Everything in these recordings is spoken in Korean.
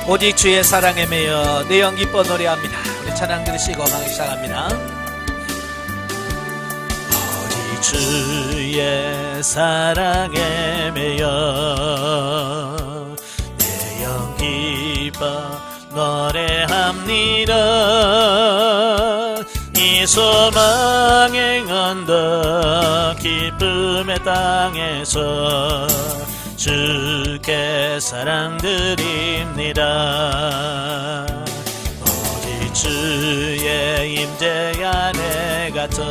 오직 주의 사랑에 매여 내 영 기뻐 노래합니다. 우리 찬양 들으시고 강의 시작합니다. 오직 주의 사랑에 매여 내 영 기뻐 노래합니다. 이 소망의 언덕 기쁨의 땅에서 주께 사랑드립니다. 오직 주의 임재 안에 갇혀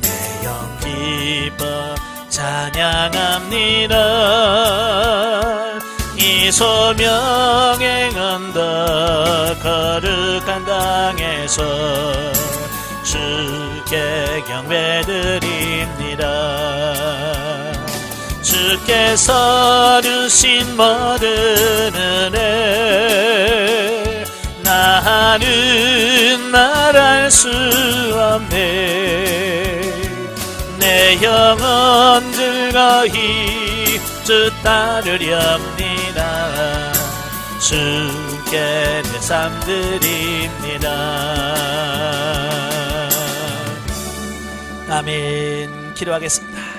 내 영 기뻐 찬양합니다. 이 소명의 언덕 거룩한 땅에서 주께 경배드립니다. 주께서 주신 모든 은혜 나는 말할 수 없네. 내 영혼 즐거이 주 따르렵니다. 주께 내 삶 드립니다. 아멘. 기도하겠습니다.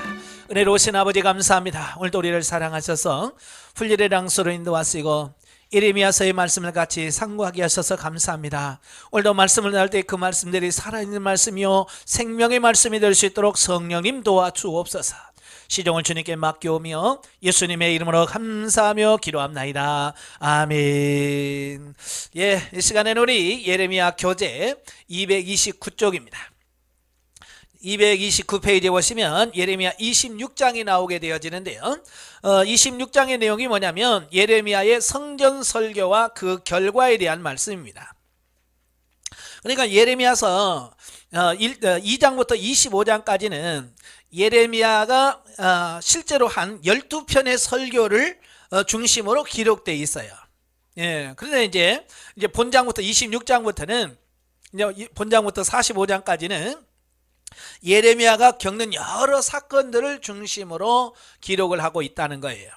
은혜로우신 아버지 감사합니다. 오늘도 우리를 사랑하셔서 훈련의 장소로 인도하시고 예레미야서의 말씀을 같이 상고하게 하셔서 감사합니다. 오늘도 말씀을 나눌 때 그 말씀들이 살아있는 말씀이요 생명의 말씀이 될 수 있도록 성령님 도와주옵소서. 시종을 주님께 맡겨오며 예수님의 이름으로 감사하며 기도합나이다. 아멘. 예, 이 시간에는 우리 예레미야 교재 229쪽입니다. 229페이지에 보시면 예레미야 26장이 나오게 되어지는데요. 26장의 내용이 뭐냐면 예레미야의 성전 설교와 그 결과에 대한 말씀입니다. 그러니까 예레미야서 2장부터 25장까지는 예레미야가 실제로 한 12편의 설교를 중심으로 기록되어 있어요. 예, 그런데 이제 본장부터 26장부터는 본장부터 45장까지는 예레미야가 겪는 여러 사건들을 중심으로 기록을 하고 있다는 거예요.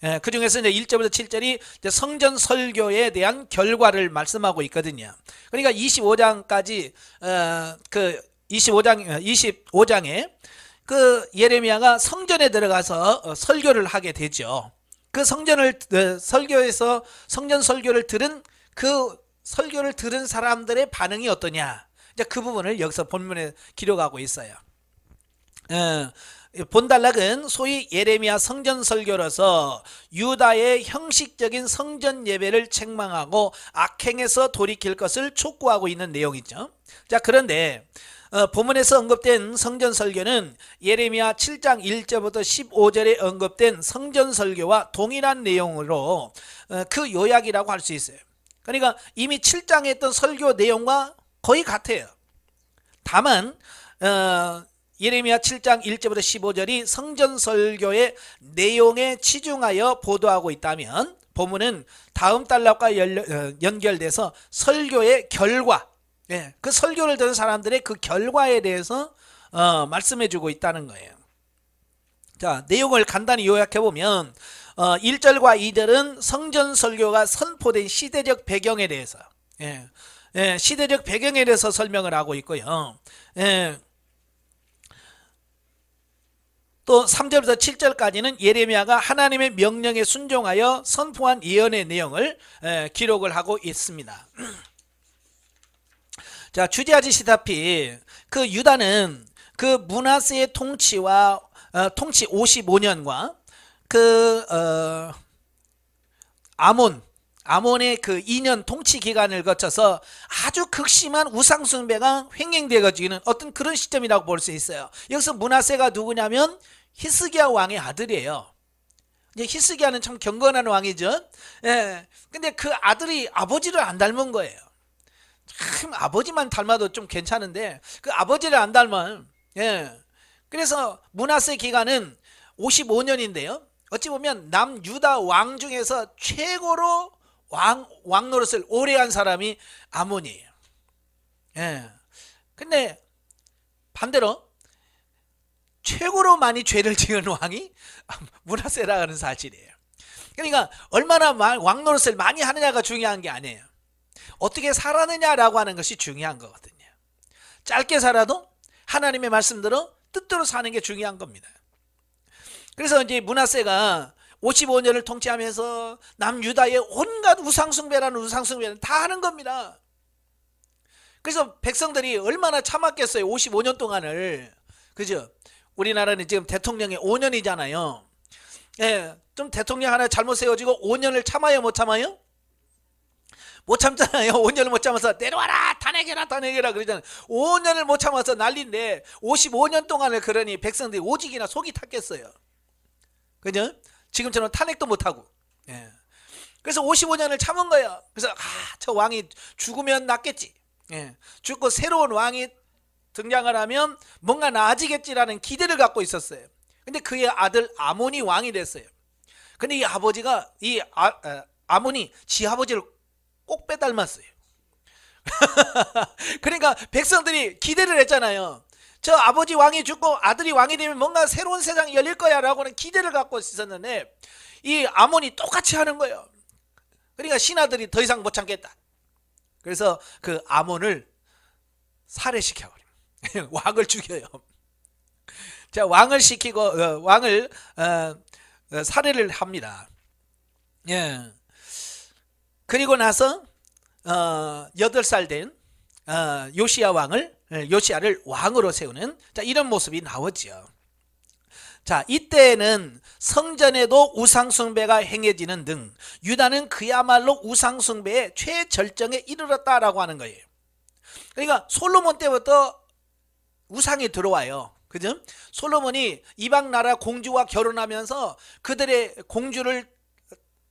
예, 그 중에서 이제 1절부터 7절이 성전 설교에 대한 결과를 말씀하고 있거든요. 그러니까 25장까지 그 25장에 그 예레미야가 성전에 들어가서 설교를 하게 되죠. 그 설교에서 성전 설교를 들은 그 설교를 들은 사람들의 반응이 어떠냐? 이제 그 부분을 여기서 본문에 기록하고 있어요. 본단락은 소위 예레미야 성전 설교로서 유다의 형식적인 성전 예배를 책망하고 악행에서 돌이킬 것을 촉구하고 있는 내용이죠. 자, 그런데 본문에서 언급된 성전 설교는 예레미야 7장 1절부터 15절에 언급된 성전 설교와 동일한 내용으로 그 요약이라고 할 수 있어요. 그러니까 이미 7장에 했던 설교 내용과 거의 같아요. 다만 예레미야 7장 1절부터 15절이 성전 설교의 내용에 치중하여 보도하고 있다면 본문은 다음 단락과 연결돼서 설교의 결과, 그 설교를 들은 사람들의 그 결과에 대해서 말씀해주고 있다는 거예요. 자, 내용을 간단히 요약해보면 1절과 2절은 성전 설교가 선포된 시대적 배경에 대해서 시대적 배경에 대해서 설명을 하고 있고요. 또 3절부터 7절까지는 예레미야가 하나님의 명령에 순종하여 선포한 예언의 내용을 기록을 하고 있습니다. 자, 주제하시다시피 그 유다는 그 므낫세의 통치와 통치 55년과 그 아몬의 그 2년 통치 기간을 거쳐서 아주 극심한 우상 숭배가 횡행되어지는 어떤 그런 시점이라고 볼 수 있어요. 여기서 므낫세가 누구냐면 히스기야 왕의 아들이에요. 이제 히스기야는 참 경건한 왕이죠. 예. 근데 그 아들이 아버지를 안 닮은 거예요. 참 아버지만 닮아도 좀 괜찮은데 그 아버지를 안 닮은. 그래서 므낫세 기간은 55년인데요. 어찌 보면 남유다 왕 중에서 최고로 왕 노릇을 오래 한 사람이 아몬이에요. 근데 반대로 최고로 많이 죄를 지은 왕이 므낫세라는 사실이에요. 그러니까 얼마나 왕 노릇을 많이 하느냐가 중요한 게 아니에요. 어떻게 살았느냐라고 하는 것이 중요한 거거든요. 짧게 살아도 하나님의 말씀대로 뜻대로 사는 게 중요한 겁니다. 그래서 이제 므낫세가 55년을 통치하면서 남유다의 온갖 우상숭배라는 우상숭배를 다 하는 겁니다. 그래서 백성들이 얼마나 참았겠어요. 55년 동안을. 그죠? 우리나라는 지금 대통령이 5년이잖아요. 예, 좀 대통령 하나 잘못 세워지고 5년을 참아요, 못 참아요? 못 참잖아요. 5년을 못 참아서 내려와라, 탄핵해라 그러잖아요. 5년을 못 참아서 난리인데 55년 동안을 그러니 백성들이 오직이나 속이 탔겠어요. 그죠? 지금처럼 탄핵도 못하고. 예. 그래서 55년을 참은 거예요. 그래서 저 왕이 죽으면 낫겠지. 예. 죽고 새로운 왕이 등장을 하면 뭔가 나아지겠지라는 기대를 갖고 있었어요. 근데 그의 아들 아몬이 왕이 됐어요. 근데 이 아버지가 아몬이 지 아버지를 꼭 빼닮았어요. 그러니까 백성들이 기대를 했잖아요. 저 아버지 왕이 죽고 아들이 왕이 되면 뭔가 새로운 세상이 열릴 거야 라고는 기대를 갖고 있었는데 이 아몬이 똑같이 하는 거예요. 그러니까 신하들이 더 이상 못 참겠다. 그래서 그 아몬을 살해시켜버려요. 왕을 죽여요. 자, 왕을 시키고 왕을 살해를 합니다. 예. 그리고 나서 8살 된 요시야를 왕으로 세우는, 자, 이런 모습이 나오죠. 자, 이때는 성전에도 우상숭배가 행해지는 등 유다는 그야말로 우상숭배의 최절정에 이르렀다라고 하는 거예요. 그러니까 솔로몬 때부터 우상이 들어와요. 그죠? 솔로몬이 이방 나라 공주와 결혼하면서 그들의 공주를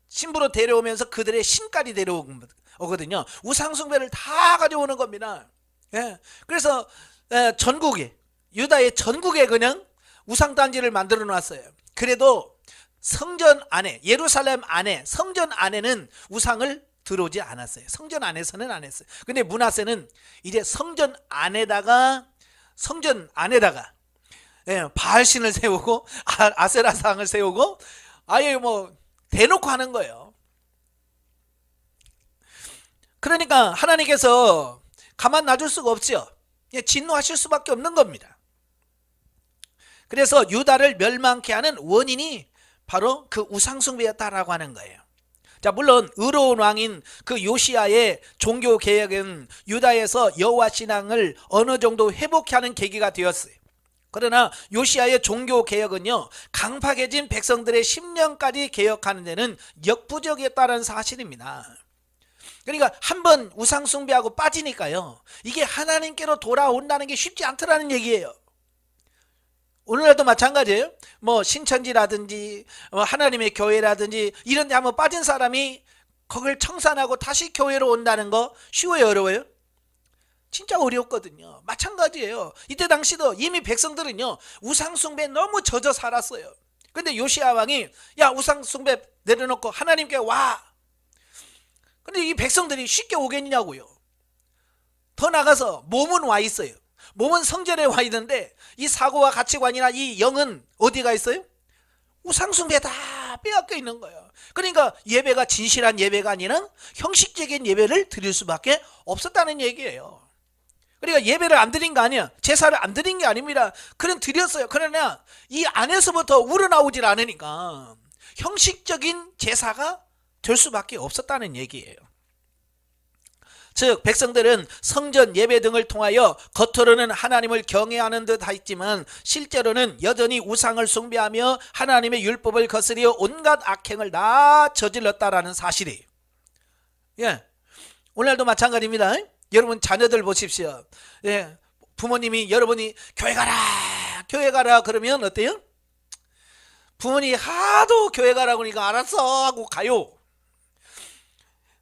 신부로 데려오면서 그들의 신까지 데려오거든요. 우상숭배를 다 가져오는 겁니다. 예. 그래서 전국에, 유다의 전국에 그냥 우상단지를 만들어 놨어요. 그래도 성전 안에, 예루살렘 안에, 성전 안에는 우상을 들어오지 않았어요. 성전 안에서는 안 했어요. 근데 므낫세는 이제 성전 안에다가 바알신을 세우고 아세라상을 세우고 아예 뭐 대놓고 하는 거예요. 그러니까 하나님께서 가만 놔줄 수가 없죠. 진노하실 수밖에 없는 겁니다. 그래서 유다를 멸망케 하는 원인이 바로 그 우상숭배였다라고 하는 거예요. 자, 물론 의로운 왕인 그 요시야의 종교 개혁은 유다에서 여호와 신앙을 어느 정도 회복케 하는 계기가 되었어요. 그러나 요시야의 종교 개혁은요, 강팍해진 백성들의 심령까지 개혁하는 데는 역부족이었다는 사실입니다. 그러니까 한번 우상숭배하고 빠지니까요, 이게 하나님께로 돌아온다는 게 쉽지 않더라는 얘기예요. 오늘날도 마찬가지예요. 뭐 신천지라든지 하나님의 교회라든지 이런 데 한번 빠진 사람이 거길 청산하고 다시 교회로 온다는 거 쉬워요, 어려워요? 진짜 어려웠거든요. 마찬가지예요. 이때 당시도 이미 백성들은요, 우상숭배에 너무 젖어 살았어요. 근데 요시야 왕이 야, 우상숭배 내려놓고 하나님께 와. 근데 이 백성들이 쉽게 오겠냐고요. 더 나가서 몸은 와 있어요. 몸은 성전에 와 있는데 이 사고와 가치관이나 이 영은 어디가 있어요? 우상숭배에 다 빼앗겨 있는 거예요. 그러니까 예배가 진실한 예배가 아니라 형식적인 예배를 드릴 수밖에 없었다는 얘기예요. 그러니까 예배를 안 드린 거 아니야. 제사를 안 드린 게 아닙니다. 그는 드렸어요. 그러나 이 안에서부터 우러나오질 않으니까 형식적인 제사가 될 수밖에 없었다는 얘기예요. 즉 백성들은 성전 예배 등을 통하여 겉으로는 하나님을 경외하는 듯 했지만 실제로는 여전히 우상을 숭배하며 하나님의 율법을 거스려 온갖 악행을 다 저질렀다라는 사실이에요. 예, 오늘도 마찬가지입니다. 여러분 자녀들 보십시오. 예, 부모님이 여러분이 교회 가라 그러면 어때요? 부모님이 하도 교회 가라고 그러니까 알았어 하고 가요.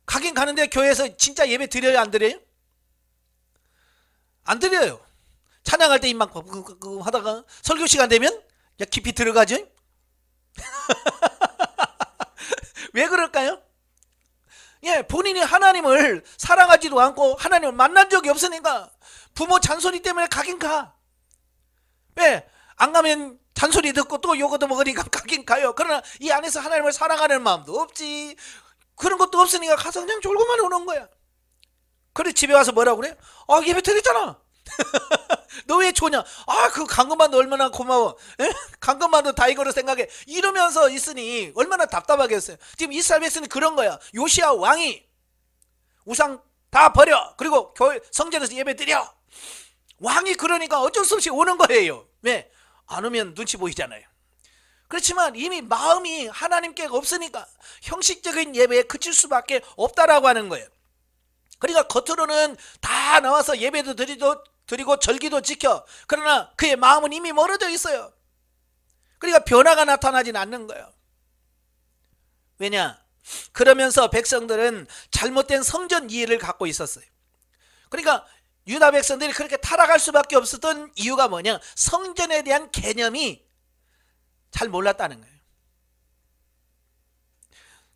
가긴 가는데 교회에서 진짜 예배 드려요, 안 드려요? 안 드려요. 찬양할 때 입막 하다가 설교 시간 되면 깊이 들어가죠. 왜 그럴까요? 예, 본인이 하나님을 사랑하지도 않고 하나님을 만난 적이 없으니까 부모 잔소리 때문에 가긴 가. 왜? 안 가면 잔소리 듣고 또 요거도 먹으니까 가긴 가요. 그러나 이 안에서 하나님을 사랑하는 마음도 없지. 그런 것도 없으니까 가서 그냥 졸고만 오는 거야. 그래 집에 와서 뭐라고 그래? 아 예배 드렸잖아. 너 왜 좋냐? 아 그 강금만도 얼마나 고마워. 에? 강금만도 다 이거로 생각해. 이러면서 있으니 얼마나 답답하겠어요. 지금 이스라엘 백성이 그런 거야. 요시야 왕이 우상 다 버려. 그리고 교회 성전에서 예배 드려. 왕이 그러니까 어쩔 수 없이 오는 거예요. 왜? 안 오면 눈치 보이잖아요. 그렇지만 이미 마음이 하나님께 없으니까 형식적인 예배에 그칠 수밖에 없다라고 하는 거예요. 그러니까 겉으로는 다 나와서 예배도 드리고 절기도 지켜. 그러나 그의 마음은 이미 멀어져 있어요. 그러니까 변화가 나타나진 않는 거예요. 왜냐? 그러면서 백성들은 잘못된 성전 이해를 갖고 있었어요. 그러니까 유다 백성들이 그렇게 타락할 수밖에 없었던 이유가 뭐냐? 성전에 대한 개념이 잘 몰랐다는 거예요.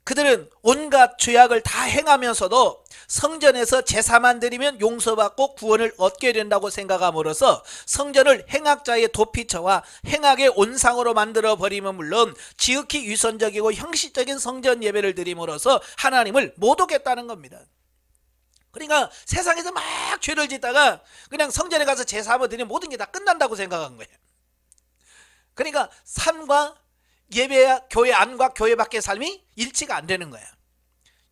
그들은 온갖 죄악을 다 행하면서도 성전에서 제사만 드리면 용서받고 구원을 얻게 된다고 생각함으로써 성전을 행악자의 도피처와 행악의 온상으로 만들어 버리면 물론 지극히 위선적이고 형식적인 성전 예배를 드림으로써 하나님을 못 얻겠다는 겁니다. 그러니까 세상에서 막 죄를 짓다가 그냥 성전에 가서 제사 한번 드리면 모든 게 다 끝난다고 생각한 거예요. 그러니까 삶과 예배와 교회 안과 교회 밖의 삶이 일치가 안 되는 거야.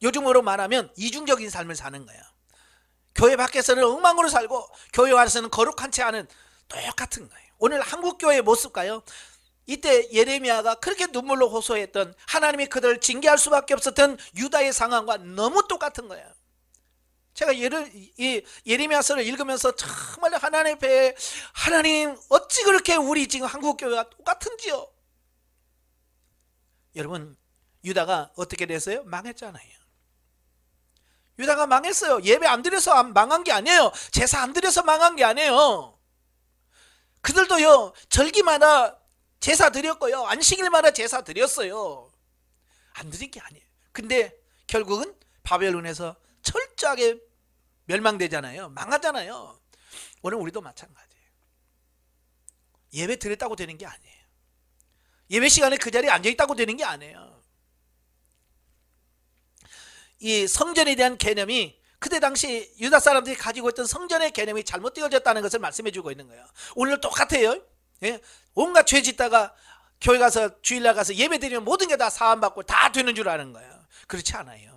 요즘으로 말하면 이중적인 삶을 사는 거야. 교회 밖에서는 엉망으로 살고 교회 안에서는 거룩한 채 하는 똑같은 거예요. 오늘 한국교회의 모습가요. 이때 예레미야가 그렇게 눈물로 호소했던 하나님이 그들을 징계할 수밖에 없었던 유다의 상황과 너무 똑같은 거예요. 제가 예레미야서를 읽으면서 정말 하나님 앞에 하나님 어찌 그렇게 우리 지금 한국교회가 똑같은지요. 여러분 유다가 어떻게 됐어요? 망했잖아요. 유다가 망했어요. 예배 안 드려서 망한 게 아니에요. 제사 안 드려서 망한 게 아니에요. 그들도요 절기마다 제사 드렸고요 안식일마다 제사 드렸어요. 안 드린 게 아니에요. 근데 결국은 바벨론에서 철저하게 멸망되잖아요. 망하잖아요. 오늘 우리도 마찬가지예요. 예배 드렸다고 되는 게 아니에요. 예배 시간에 그 자리에 앉아있다고 되는 게 아니에요. 이 성전에 대한 개념이 그때 당시 유다 사람들이 가지고 있던 성전의 개념이 잘못되어졌다는 것을 말씀해 주고 있는 거예요. 오늘 똑같아요. 예? 온갖 죄 짓다가 교회 가서 주일날 가서 예배 드리면 모든 게 다 사함받고 다 되는 줄 아는 거예요. 그렇지 않아요.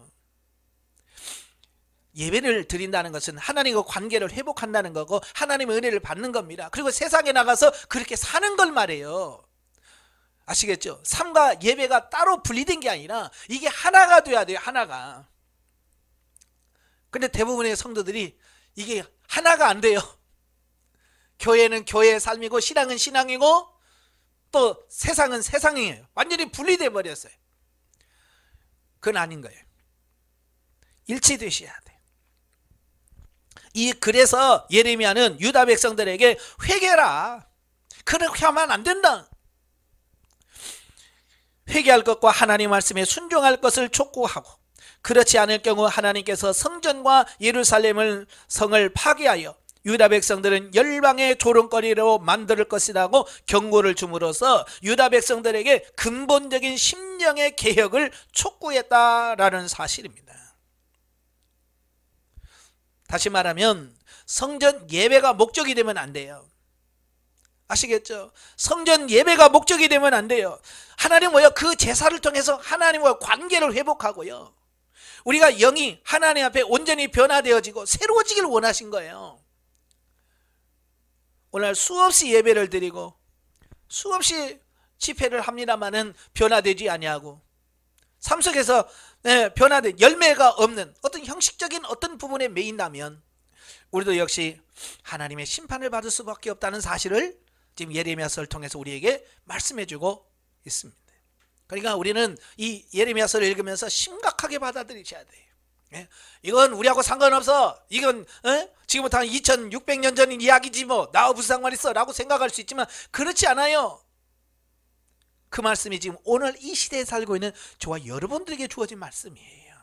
예배를 드린다는 것은 하나님과 관계를 회복한다는 거고 하나님의 은혜를 받는 겁니다. 그리고 세상에 나가서 그렇게 사는 걸 말해요. 아시겠죠? 삶과 예배가 따로 분리된 게 아니라 이게 하나가 돼야 돼요. 하나가. 근데 대부분의 성도들이 이게 하나가 안 돼요. 교회는 교회의 삶이고 신앙은 신앙이고 또 세상은 세상이에요. 완전히 분리돼 버렸어요. 그건 아닌 거예요. 일치되셔야 돼요. 그래서 예레미야는 유다 백성들에게 회개라. 그렇게 하면 안 된다. 회개할 것과 하나님 말씀에 순종할 것을 촉구하고 그렇지 않을 경우 하나님께서 성전과 예루살렘을 성을 파괴하여 유다 백성들은 열방의 조롱거리로 만들 것이라고 경고를 줌으로써 유다 백성들에게 근본적인 심령의 개혁을 촉구했다라는 사실입니다. 다시 말하면 성전 예배가 목적이 되면 안 돼요. 아시겠죠? 성전 예배가 목적이 되면 안 돼요. 하나님 뭐요? 그 제사를 통해서 하나님과 관계를 회복하고요. 우리가 영이 하나님 앞에 온전히 변화되어지고 새로워지길 원하신 거예요. 오늘 수없이 예배를 드리고 수없이 집회를 합니다마는 변화되지 아니하고 삶 속에서 변화된 열매가 없는 어떤 형식적인 어떤 부분에 매인다면 우리도 역시 하나님의 심판을 받을 수밖에 없다는 사실을 지금 예레미야서를 통해서 우리에게 말씀해주고 있습니다. 그러니까 우리는 이 예레미야서를 읽으면서 심각하게 받아들이셔야 돼요. 이건 우리하고 상관없어. 이건 지금부터 한 2600년 전인 이야기지 뭐 나와 무슨 상관 있어 라고 생각할 수 있지만 그렇지 않아요. 그 말씀이 지금 오늘 이 시대에 살고 있는 저와 여러분들에게 주어진 말씀이에요.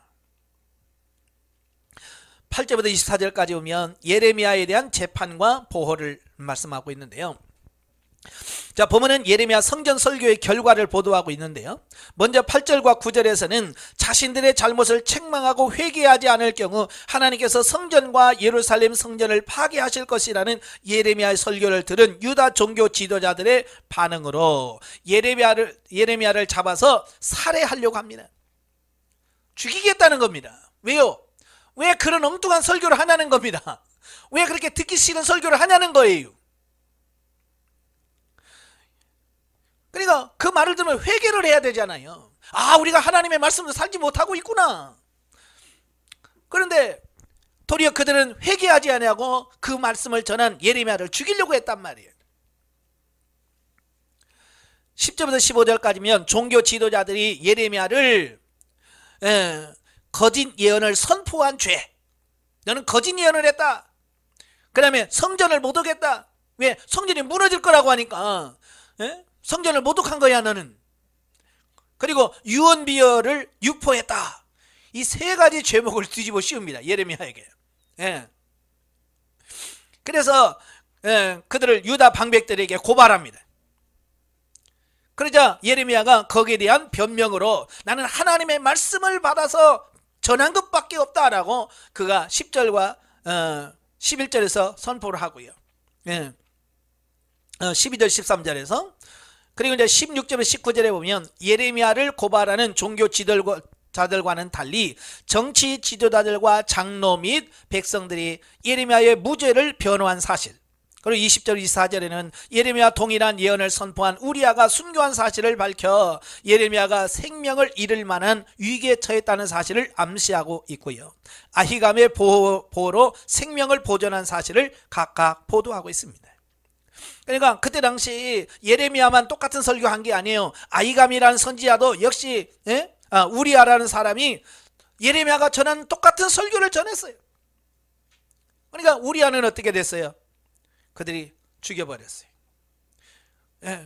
8절부터 24절까지 오면 예레미야에 대한 재판과 보호를 말씀하고 있는데요. 자, 보면은 예레미야 성전 설교의 결과를 보도하고 있는데요. 먼저 8절과 9절에서는 자신들의 잘못을 책망하고 회개하지 않을 경우 하나님께서 성전과 예루살렘 성전을 파괴하실 것이라는 예레미야의 설교를 들은 유다 종교 지도자들의 반응으로 예레미야를 잡아서 살해하려고 합니다. 죽이겠다는 겁니다. 왜요? 왜 그런 엉뚱한 설교를 하냐는 겁니다. 왜 그렇게 듣기 싫은 설교를 하냐는 거예요. 그러니까 그 말을 들으면 회개를 해야 되잖아요. 아, 우리가 하나님의 말씀으로 살지 못하고 있구나. 그런데 도리어 그들은 회개하지 않냐고 그 말씀을 전한 예레미야를 죽이려고 했단 말이에요. 10절부터 15절까지면 종교 지도자들이 예레미야를 거짓 예언을 선포한 죄, 너는 거짓 예언을 했다. 그 다음에 성전을 모독했다. 왜? 성전이 무너질 거라고 하니까 성전을 모독한 거야 너는. 그리고 유언비어를 유포했다. 이 세 가지 죄목을 뒤집어 씌웁니다, 예레미야에게. 그래서 그들을 유다 방백들에게 고발합니다. 그러자 예레미야가 거기에 대한 변명으로 나는 하나님의 말씀을 받아서 전한 것밖에 없다라고 그가 10절과 11절에서 선포를 하고요. 12절 13절에서 그리고 이제 16절에 19절에 보면 예레미야를 고발하는 종교 지도자들과는 달리 정치 지도자들과 장로 및 백성들이 예레미야의 무죄를 변호한 사실, 그리고 20절 24절에는 예레미야 동일한 예언을 선포한 우리아가 순교한 사실을 밝혀 예레미야가 생명을 잃을 만한 위기에 처했다는 사실을 암시하고 있고요. 아히감의 보호로 생명을 보존한 사실을 각각 보도하고 있습니다. 그러니까 그때 당시 예레미야만 똑같은 설교한 게 아니에요. 아히감이라는 선지자도 역시 우리아라는 사람이 예레미야가 전한 똑같은 설교를 전했어요. 그러니까 우리아는 어떻게 됐어요? 그들이 죽여버렸어요.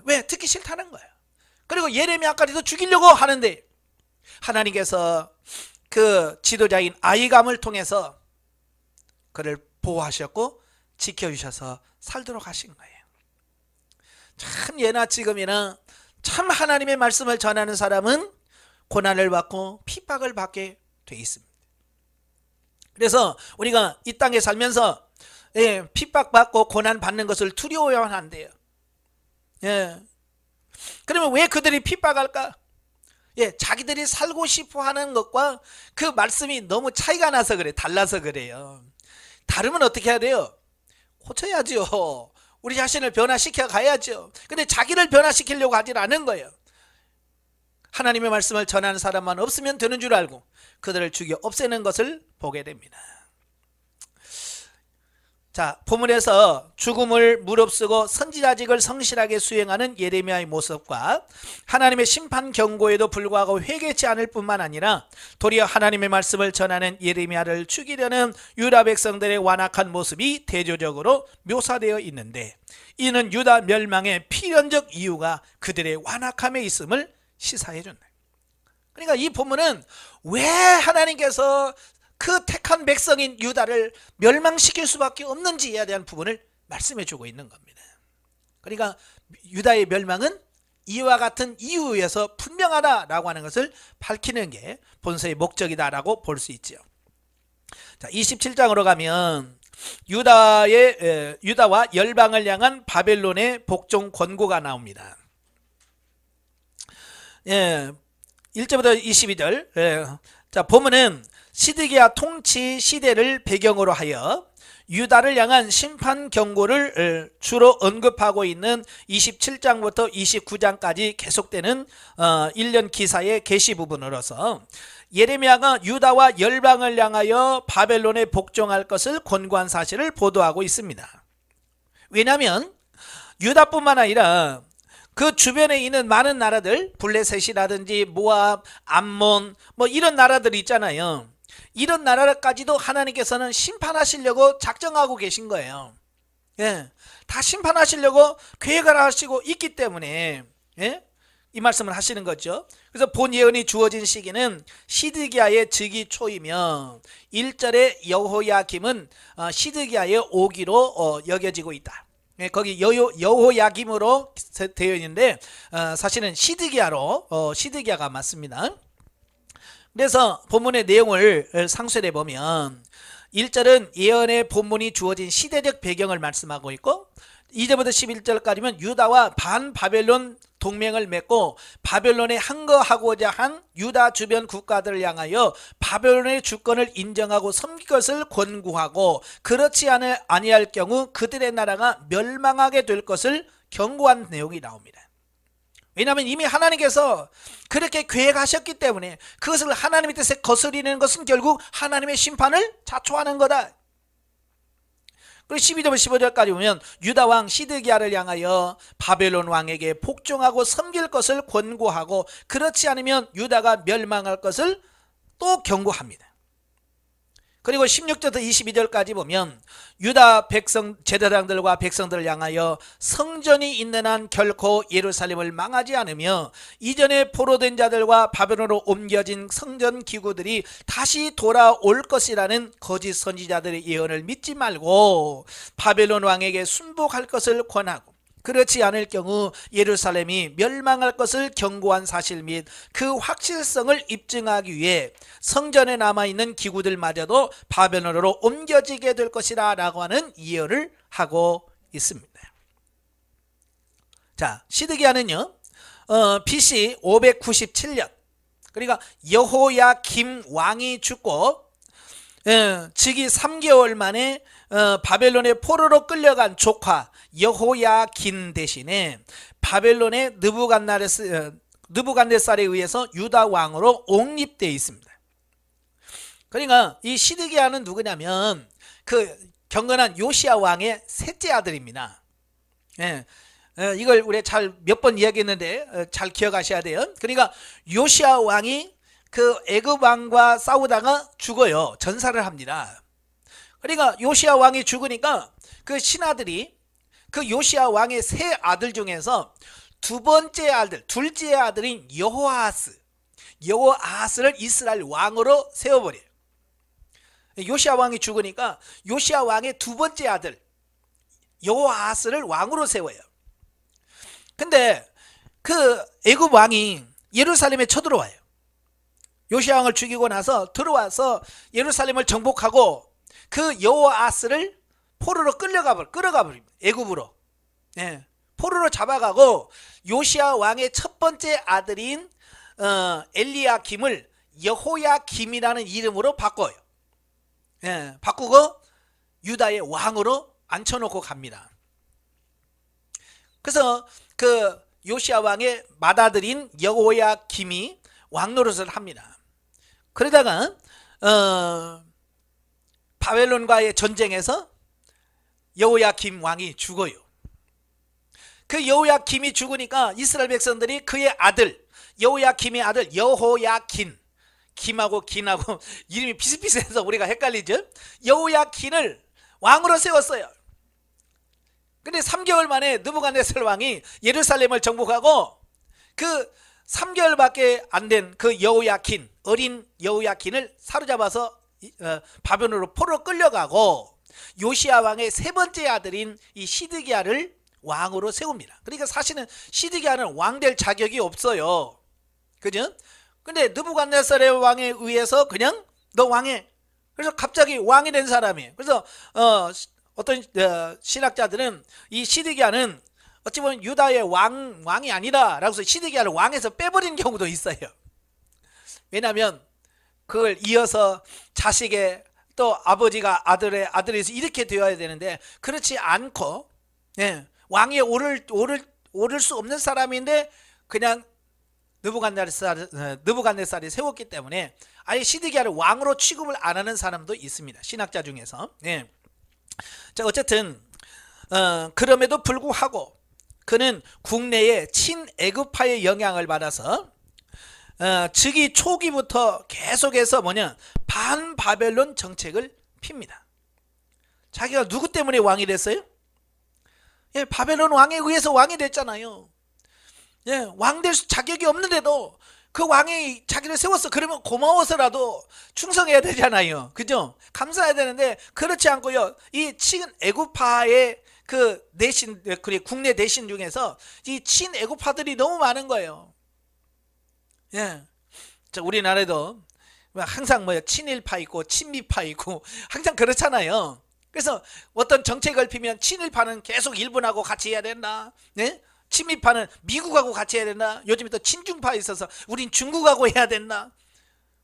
왜? 듣기 싫다는 거예요. 그리고 예레미야까지도 죽이려고 하는데 하나님께서 그 지도자인 아히감을 통해서 그를 보호하셨고 지켜주셔서 살도록 하신 거예요. 참 예나 지금이나 참 하나님의 말씀을 전하는 사람은 고난을 받고 핍박을 받게 돼 있습니다. 그래서 우리가 이 땅에 살면서 핍박받고 고난받는 것을 두려워야만 한대요. 그러면 왜 그들이 핍박할까? 자기들이 살고 싶어 하는 것과 그 말씀이 너무 차이가 나서 그래. 달라서 그래요. 다르면 어떻게 해야 돼요? 고쳐야죠. 우리 자신을 변화시켜 가야죠. 근데 자기를 변화시키려고 하질 않은 거예요. 하나님의 말씀을 전하는 사람만 없으면 되는 줄 알고 그들을 죽여 없애는 것을 보게 됩니다. 자, 본문에서 죽음을 무릅쓰고 선지자직을 성실하게 수행하는 예레미야의 모습과 하나님의 심판 경고에도 불구하고 회개치 않을 뿐만 아니라 도리어 하나님의 말씀을 전하는 예레미야를 죽이려는 유다 백성들의 완악한 모습이 대조적으로 묘사되어 있는데, 이는 유다 멸망의 필연적 이유가 그들의 완악함에 있음을 시사해 준다. 그러니까 이 본문은 왜 하나님께서 그 택한 백성인 유다를 멸망시킬 수밖에 없는지에 대한 부분을 말씀해 주고 있는 겁니다. 그러니까 유다의 멸망은 이와 같은 이유에서 분명하다라고 하는 것을 밝히는 게 본서의 목적이다라고 볼 수 있죠. 자, 27장으로 가면 유다와 열방을 향한 바벨론의 복종 권고가 나옵니다. 1절부터 22절. 자, 보면은 시드기야 통치 시대를 배경으로 하여 유다를 향한 심판 경고를 주로 언급하고 있는 27장부터 29장까지 계속되는 1년 기사의 계시 부분으로서 예레미야가 유다와 열방을 향하여 바벨론에 복종할 것을 권고한 사실을 보도하고 있습니다. 왜냐하면 유다뿐만 아니라 그 주변에 있는 많은 나라들, 블레셋이라든지 모압, 암몬 이런 나라들이 있잖아요. 이런 나라까지도 하나님께서는 심판하시려고 작정하고 계신 거예요. 다 심판하시려고 계획을 하시고 있기 때문에 이 말씀을 하시는 거죠. 그래서 본 예언이 주어진 시기는 시드기야의 즉위 초이며 1절의 여호야김은 시드기야의 5기로 여겨지고 있다. 예, 거기 여호야김으로 되어 있는데 사실은 시드기야가 맞습니다. 그래서 본문의 내용을 상쇄해 보면 1절은 예언의 본문이 주어진 시대적 배경을 말씀하고 있고 2절부터 11절까지면 유다와 반바벨론 동맹을 맺고 바벨론에 항거하고자 한 유다 주변 국가들을 향하여 바벨론의 주권을 인정하고 섬길 것을 권고하고 그렇지 아니할 경우 그들의 나라가 멸망하게 될 것을 경고한 내용이 나옵니다. 왜냐하면 이미 하나님께서 그렇게 계획하셨기 때문에 그것을 하나님의 뜻에 거스리는 것은 결국 하나님의 심판을 자초하는 거다. 그리고 12절부터 15절까지 보면 유다 왕 시드기야를 향하여 바벨론 왕에게 복종하고 섬길 것을 권고하고 그렇지 않으면 유다가 멸망할 것을 또 경고합니다. 그리고 16절부터 22절까지 보면 유다 제사장들과 백성들을 향하여 성전이 있는 한 결코 예루살렘을 망하지 않으며 이전에 포로된 자들과 바벨론으로 옮겨진 성전 기구들이 다시 돌아올 것이라는 거짓 선지자들의 예언을 믿지 말고 바벨론 왕에게 순복할 것을 권하고 그렇지 않을 경우 예루살렘이 멸망할 것을 경고한 사실 및 그 확실성을 입증하기 위해 성전에 남아있는 기구들마저도 바벨론으로 옮겨지게 될 것이라 라고 하는 예언을 하고 있습니다. 자, 시드기야는요 BC 597년 그러니까 여호야김 왕이 죽고 즉위 3개월 만에 바벨론의 포로로 끌려간 조카 여호야긴 대신에 바벨론의 느부갓네살에 의해서 유다 왕으로 옹립되어 있습니다. 그러니까 이 시드기야는 누구냐면 그 경건한 요시야 왕의 셋째 아들입니다. 이걸 우리 잘 몇 번 이야기했는데 잘 기억하셔야 돼요. 그러니까 요시야 왕이 그 애굽 왕과 싸우다가 죽어요. 전사를 합니다. 그러니까 요시야 왕이 죽으니까 그 신하들이 그 요시야 왕의 세 아들 중에서 둘째 아들인 여호아하스를 이스라엘 왕으로 세워버려요. 요시야 왕이 죽으니까 요시야 왕의 두 번째 아들 여호아하스를 왕으로 세워요. 근데 그 애굽 왕이 예루살렘에 쳐들어와요. 요시야 왕을 죽이고 나서 들어와서 예루살렘을 정복하고 그 여호아하스를 포로로 끌어가버립니다. 애굽으로. 포로로 잡아가고 요시야 왕의 첫 번째 아들인 엘리야김을 여호야김이라는 이름으로 바꿔요. 바꾸고 유다의 왕으로 앉혀놓고 갑니다. 그래서 그 요시야 왕의 맏아들인 여호야김이 왕 노릇을 합니다. 그러다가 바벨론과의 전쟁에서 여호야김 왕이 죽어요. 그 여호야김이 죽으니까 이스라엘 백성들이 그의 아들 여호야김의 아들 여호야긴 김하고 긴하고 이름이 비슷비슷해서 우리가 헷갈리죠. 여호야긴을 왕으로 세웠어요. 근데 3개월 만에 느부갓네살 왕이 예루살렘을 정복하고 그 3개월밖에 안 된 그 여호야긴 어린 여호야긴을 사로잡아서 바벨론으로 포로 끌려가고 요시야 왕의 세 번째 아들인 이 시드기야를 왕으로 세웁니다. 그러니까 사실은 시드기야는 왕 될 자격이 없어요. 그죠? 근데 느부갓네살의 왕에 의해서 그냥 너 왕해. 그래서 갑자기 왕이 된 사람이에요. 그래서 어떤 신학자들은 이 시드기야는 어찌 보면 유다의 왕이 아니라 라고 해서 시드기야를 왕에서 빼버린 경우도 있어요. 왜냐하면 그걸 이어서 자식의 또 아버지가 아들의 아들에서 이렇게 되어야 되는데 그렇지 않고 왕위에 오를 수 없는 사람인데 그냥 느부갓네살이 세웠기 때문에 아예 시드기야를 왕으로 취급을 안 하는 사람도 있습니다. 신학자 중에서. 자, 어쨌든 그럼에도 불구하고 그는 국내의 친애굽파의 영향을 받아서 즉위 초기부터 계속해서 반바벨론 정책을 핍니다. 자기가 누구 때문에 왕이 됐어요? 바벨론 왕에 의해서 왕이 됐잖아요. 왕 될 자격이 없는데도 그 왕이 자기를 세웠어. 그러면 고마워서라도 충성해야 되잖아요. 그죠? 감사해야 되는데 그렇지 않고요. 이 친애굽파의 그 내신, 그래 국내 내신 중에서 이 친애국파들이 너무 많은 거예요. 예. 자, 우리나라에도 항상 뭐야 친일파 있고 친미파 있고 항상 그렇잖아요. 그래서 어떤 정책을 피면 친일파는 계속 일본하고 같이 해야 된다. 네? 친미파는 미국하고 같이 해야 된다. 요즘에 또 친중파 있어서 우린 중국하고 해야 된다.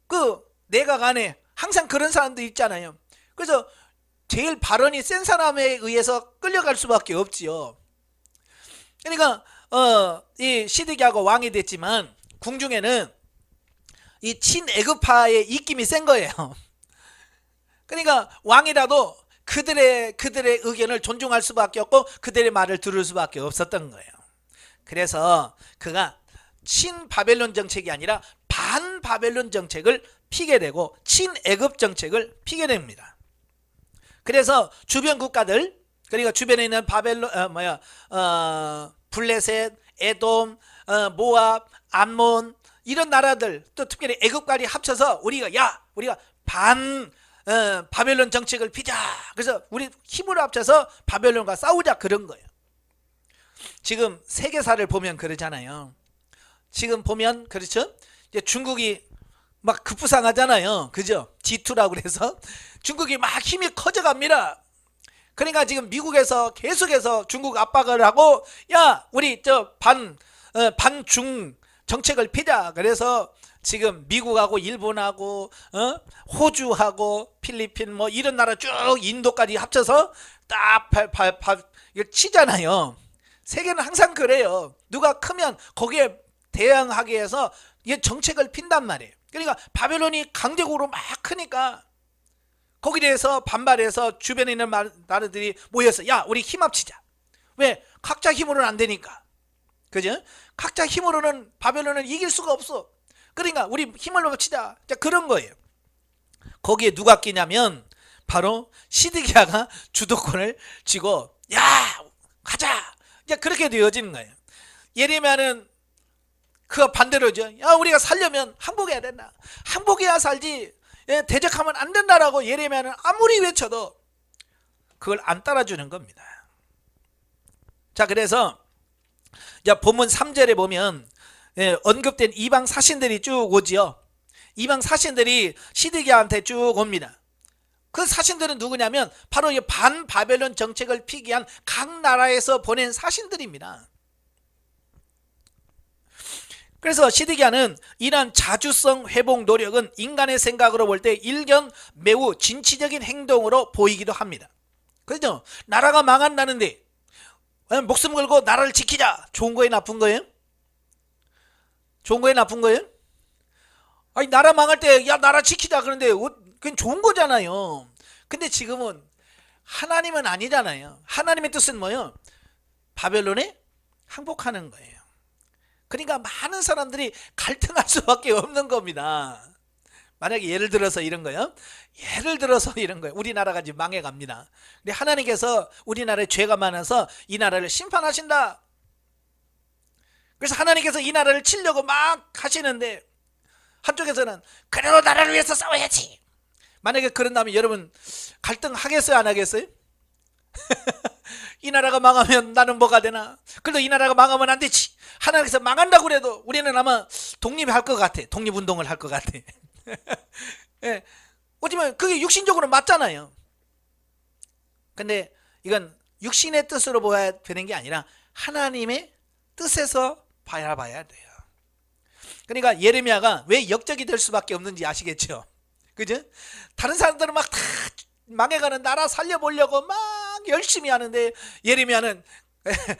그 내각 안에 항상 그런 사람들 있잖아요. 그래서 제일 발언이 센 사람에 의해서 끌려갈 수밖에 없지요. 그러니까 이 시드기하고 왕이 됐지만 궁중에는 이 친애급파의 입김이 센 거예요. 그러니까 왕이라도 그들의 의견을 존중할 수밖에 없고 그들의 말을 들을 수밖에 없었던 거예요. 그래서 그가 친바벨론 정책이 아니라 반바벨론 정책을 피게 되고 친애굽 정책을 피게 됩니다. 그래서 주변 국가들, 그러니까 주변에 있는 바벨론 블레셋, 에돔, 모압, 암몬 이런 나라들, 또 특별히 애굽까지 합쳐서 우리가 바벨론 정책을 피자. 그래서 우리 힘을 합쳐서 바벨론과 싸우자, 그런 거예요. 지금 세계사를 보면 그러잖아요. 지금 보면 그렇죠? 이제 중국이 막 급부상하잖아요. 그죠? G2라고 그래서 중국이 막 힘이 커져갑니다. 그러니까 지금 미국에서 계속해서 중국 압박을 하고, 야, 우리 반중 정책을 피자. 그래서 지금 미국하고 일본하고 호주하고 필리핀 뭐 이런 나라 쭉 인도까지 합쳐서 딱 치잖아요. 세계는 항상 그래요. 누가 크면 거기에 대응하기 위해서 정책을 핀단 말이에요. 그러니까 바벨론이 강대국으로 막 크니까 거기에 대해서 반발해서 주변에 있는 나라들이 모여서 야, 우리 힘 합치자. 왜? 각자 힘으로는 안 되니까. 그죠? 각자 힘으로는 바벨론을 이길 수가 없어. 그러니까 우리 힘을 합치자. 자, 그런 거예요. 거기에 누가 끼냐면 바로 시드기야가 주도권을 쥐고 야, 가자. 이제 그렇게 되어지는 거예요. 예레미야는 그 반대로죠. 야, 우리가 살려면 항복해야 된다. 항복해야 살지. 대적하면 안 된다라고 예레미야는 아무리 외쳐도 그걸 안 따라주는 겁니다. 자, 그래서 본문 3절에 보면 언급된 이방 사신들이 쭉 오지요. 이방 사신들이 시드기야한테 쭉 옵니다. 그 사신들은 누구냐면 바로 이 반바벨론 정책을 피기 위한 각 나라에서 보낸 사신들입니다. 그래서 시드기야는 이러한 자주성 회복 노력은 인간의 생각으로 볼 때 일견 매우 진취적인 행동으로 보이기도 합니다. 그렇죠? 나라가 망한다는데 목숨 걸고 나라를 지키자. 좋은 거예요, 나쁜 거예요? 좋은 거예요, 나쁜 거예요? 아니, 나라 망할 때 야, 나라 지키자 그런데 그건 좋은 거잖아요. 근데 지금은 하나님은 아니잖아요. 하나님의 뜻은 뭐예요? 바벨론에 항복하는 거예요. 그러니까 많은 사람들이 갈등할 수밖에 없는 겁니다. 만약에 예를 들어서 이런 거예요. 우리나라가 지금 망해갑니다. 근데 하나님께서 우리나라에 죄가 많아서 이 나라를 심판하신다. 그래서 하나님께서 이 나라를 치려고 막 하시는데 한쪽에서는 그래도 나라를 위해서 싸워야지. 만약에 그런다면 여러분 갈등하겠어요, 안 하겠어요? 이 나라가 망하면 나는 뭐가 되나? 그래도 이 나라가 망하면 안 되지. 하나님께서 망한다고 그래도 우리는 아마 독립할 것 같아. 독립운동을 할 것 같아. 예. 어쩌면 그게 육신적으로 맞잖아요. 근데 이건 육신의 뜻으로 봐야 되는 게 아니라 하나님의 뜻에서 봐야 돼요. 그러니까 예레미야가 왜 역적이 될 수밖에 없는지 아시겠죠? 그죠? 다른 사람들은 막 다 망해가는 나라 살려보려고 막 열심히 하는데 예레미야는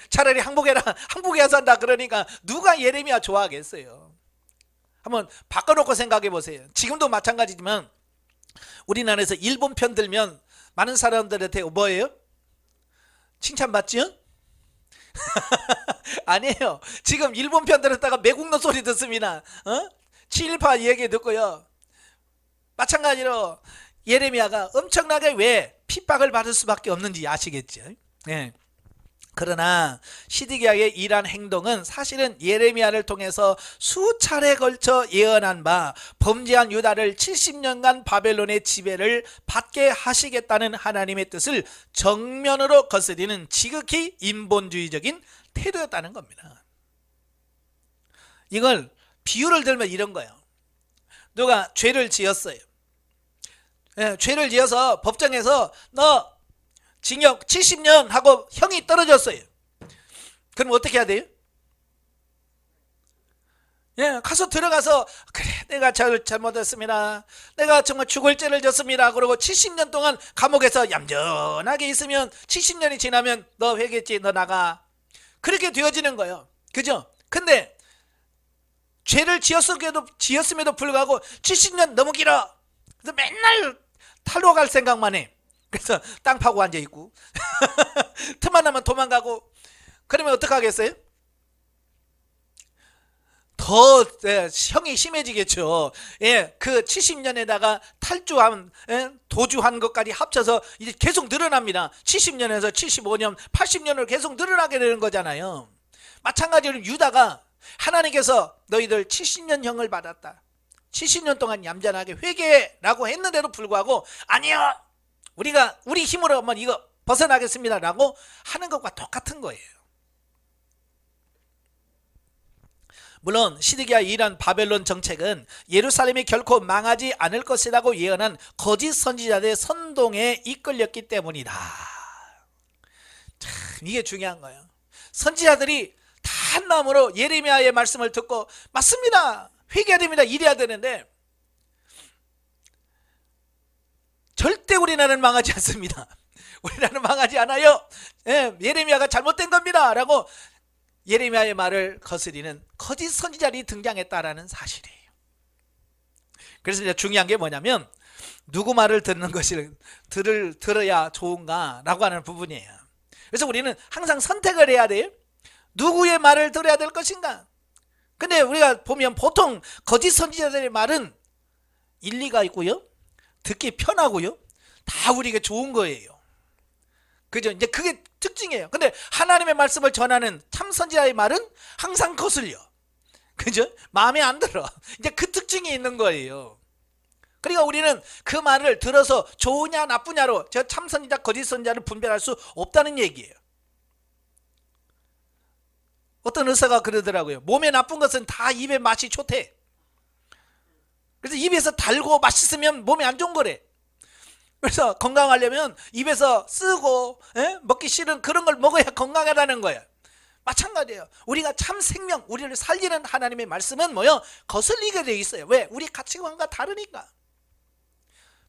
차라리 항복해야 산다. 그러니까 누가 예레미야 좋아하겠어요? 한번 바꿔놓고 생각해 보세요. 지금도 마찬가지지만 우리나라에서 일본 편 들면 많은 사람들한테 뭐예요? 칭찬받지요? 아니에요. 지금 일본 편 들었다가 매국노 소리 듣습니다. 친일파 얘기 듣고요. 마찬가지로 예레미야가 엄청나게 왜 핍박을 받을 수밖에 없는지 아시겠죠? 네. 그러나 시드기야의 이러한 행동은 사실은 예레미야를 통해서 수차례 걸쳐 예언한 바 범죄한 유다를 70년간 바벨론의 지배를 받게 하시겠다는 하나님의 뜻을 정면으로 거스리는 지극히 인본주의적인 태도였다는 겁니다. 이걸 비유를 들면 이런 거예요. 누가 죄를 지었어요. 죄를 지어서 법정에서 너 징역 70년 하고 형이 떨어졌어요. 그럼 어떻게 해야 돼요? 가서 들어가서 그래 내가 잘못했습니다. 내가 정말 죽을 죄를 졌습니다. 그러고 70년 동안 감옥에서 얌전하게 있으면 70년이 지나면 너 회개했지, 너 나가. 그렇게 되어지는 거예요. 그죠? 근데 죄를 지었음에도 불구하고 70년 너무 길어. 그래서 맨날 탈로 갈 생각만 해. 그래서 땅 파고 앉아있고 틈만 나면 도망가고. 그러면 어떡하겠어요? 더 형이 심해지겠죠. 그 70년에다가 탈주한 도주한 것까지 합쳐서 이제 계속 늘어납니다. 70년에서 75년 80년으로 계속 늘어나게 되는 거잖아요. 마찬가지로 유다가 하나님께서 너희들 70년형을 받았다, 70년 동안 얌전하게 회개라고 했는데도 불구하고 아니요, 우리가 우리 힘으로 한번 이거 벗어나겠습니다 라고 하는 것과 똑같은 거예요. 물론 시드기야의 이런 바벨론 정책은 예루살렘이 결코 망하지 않을 것이라고 예언한 거짓 선지자들의 선동에 이끌렸기 때문이다. 참 이게 중요한 거예요. 선지자들이 다 한 마음으로 예레미야의 말씀을 듣고 맞습니다, 회개해야 됩니다, 이래야 되는데 절대 우리나라는 망하지 않습니다. 우리나라는 망하지 않아요. 예레미야가 잘못된 겁니다 라고 예레미야의 말을 거스리는 거짓 선지자들이 등장했다라는 사실이에요. 그래서 이제 중요한 게 뭐냐면 누구 말을 듣는 것이 들어야 좋은가 라고 하는 부분이에요. 그래서 우리는 항상 선택을 해야 돼요. 누구의 말을 들어야 될 것인가. 근데 우리가 보면 보통 거짓 선지자들의 말은 일리가 있고요, 듣기 편하고요, 다 우리에게 좋은 거예요. 그죠? 이제 그게 특징이에요. 근데 하나님의 말씀을 전하는 참 선지자의 말은 항상 거슬려. 그죠? 마음에 안 들어. 이제 그 특징이 있는 거예요. 그러니까 우리는 그 말을 들어서 좋으냐 나쁘냐로 저 참 선지자 거짓 선지자를 분별할 수 없다는 얘기예요. 어떤 의사가 그러더라고요. 몸에 나쁜 것은 다 입에 맛이 좋대. 그래서 입에서 달고 맛있으면 몸에 안 좋은 거래. 그래서 건강하려면 입에서 쓰고 먹기 싫은 그런 걸 먹어야 건강하다는 거예요. 마찬가지예요. 우리가 참 생명, 우리를 살리는 하나님의 말씀은 뭐요? 거슬리게 돼 있어요. 왜? 우리 가치관과 다르니까.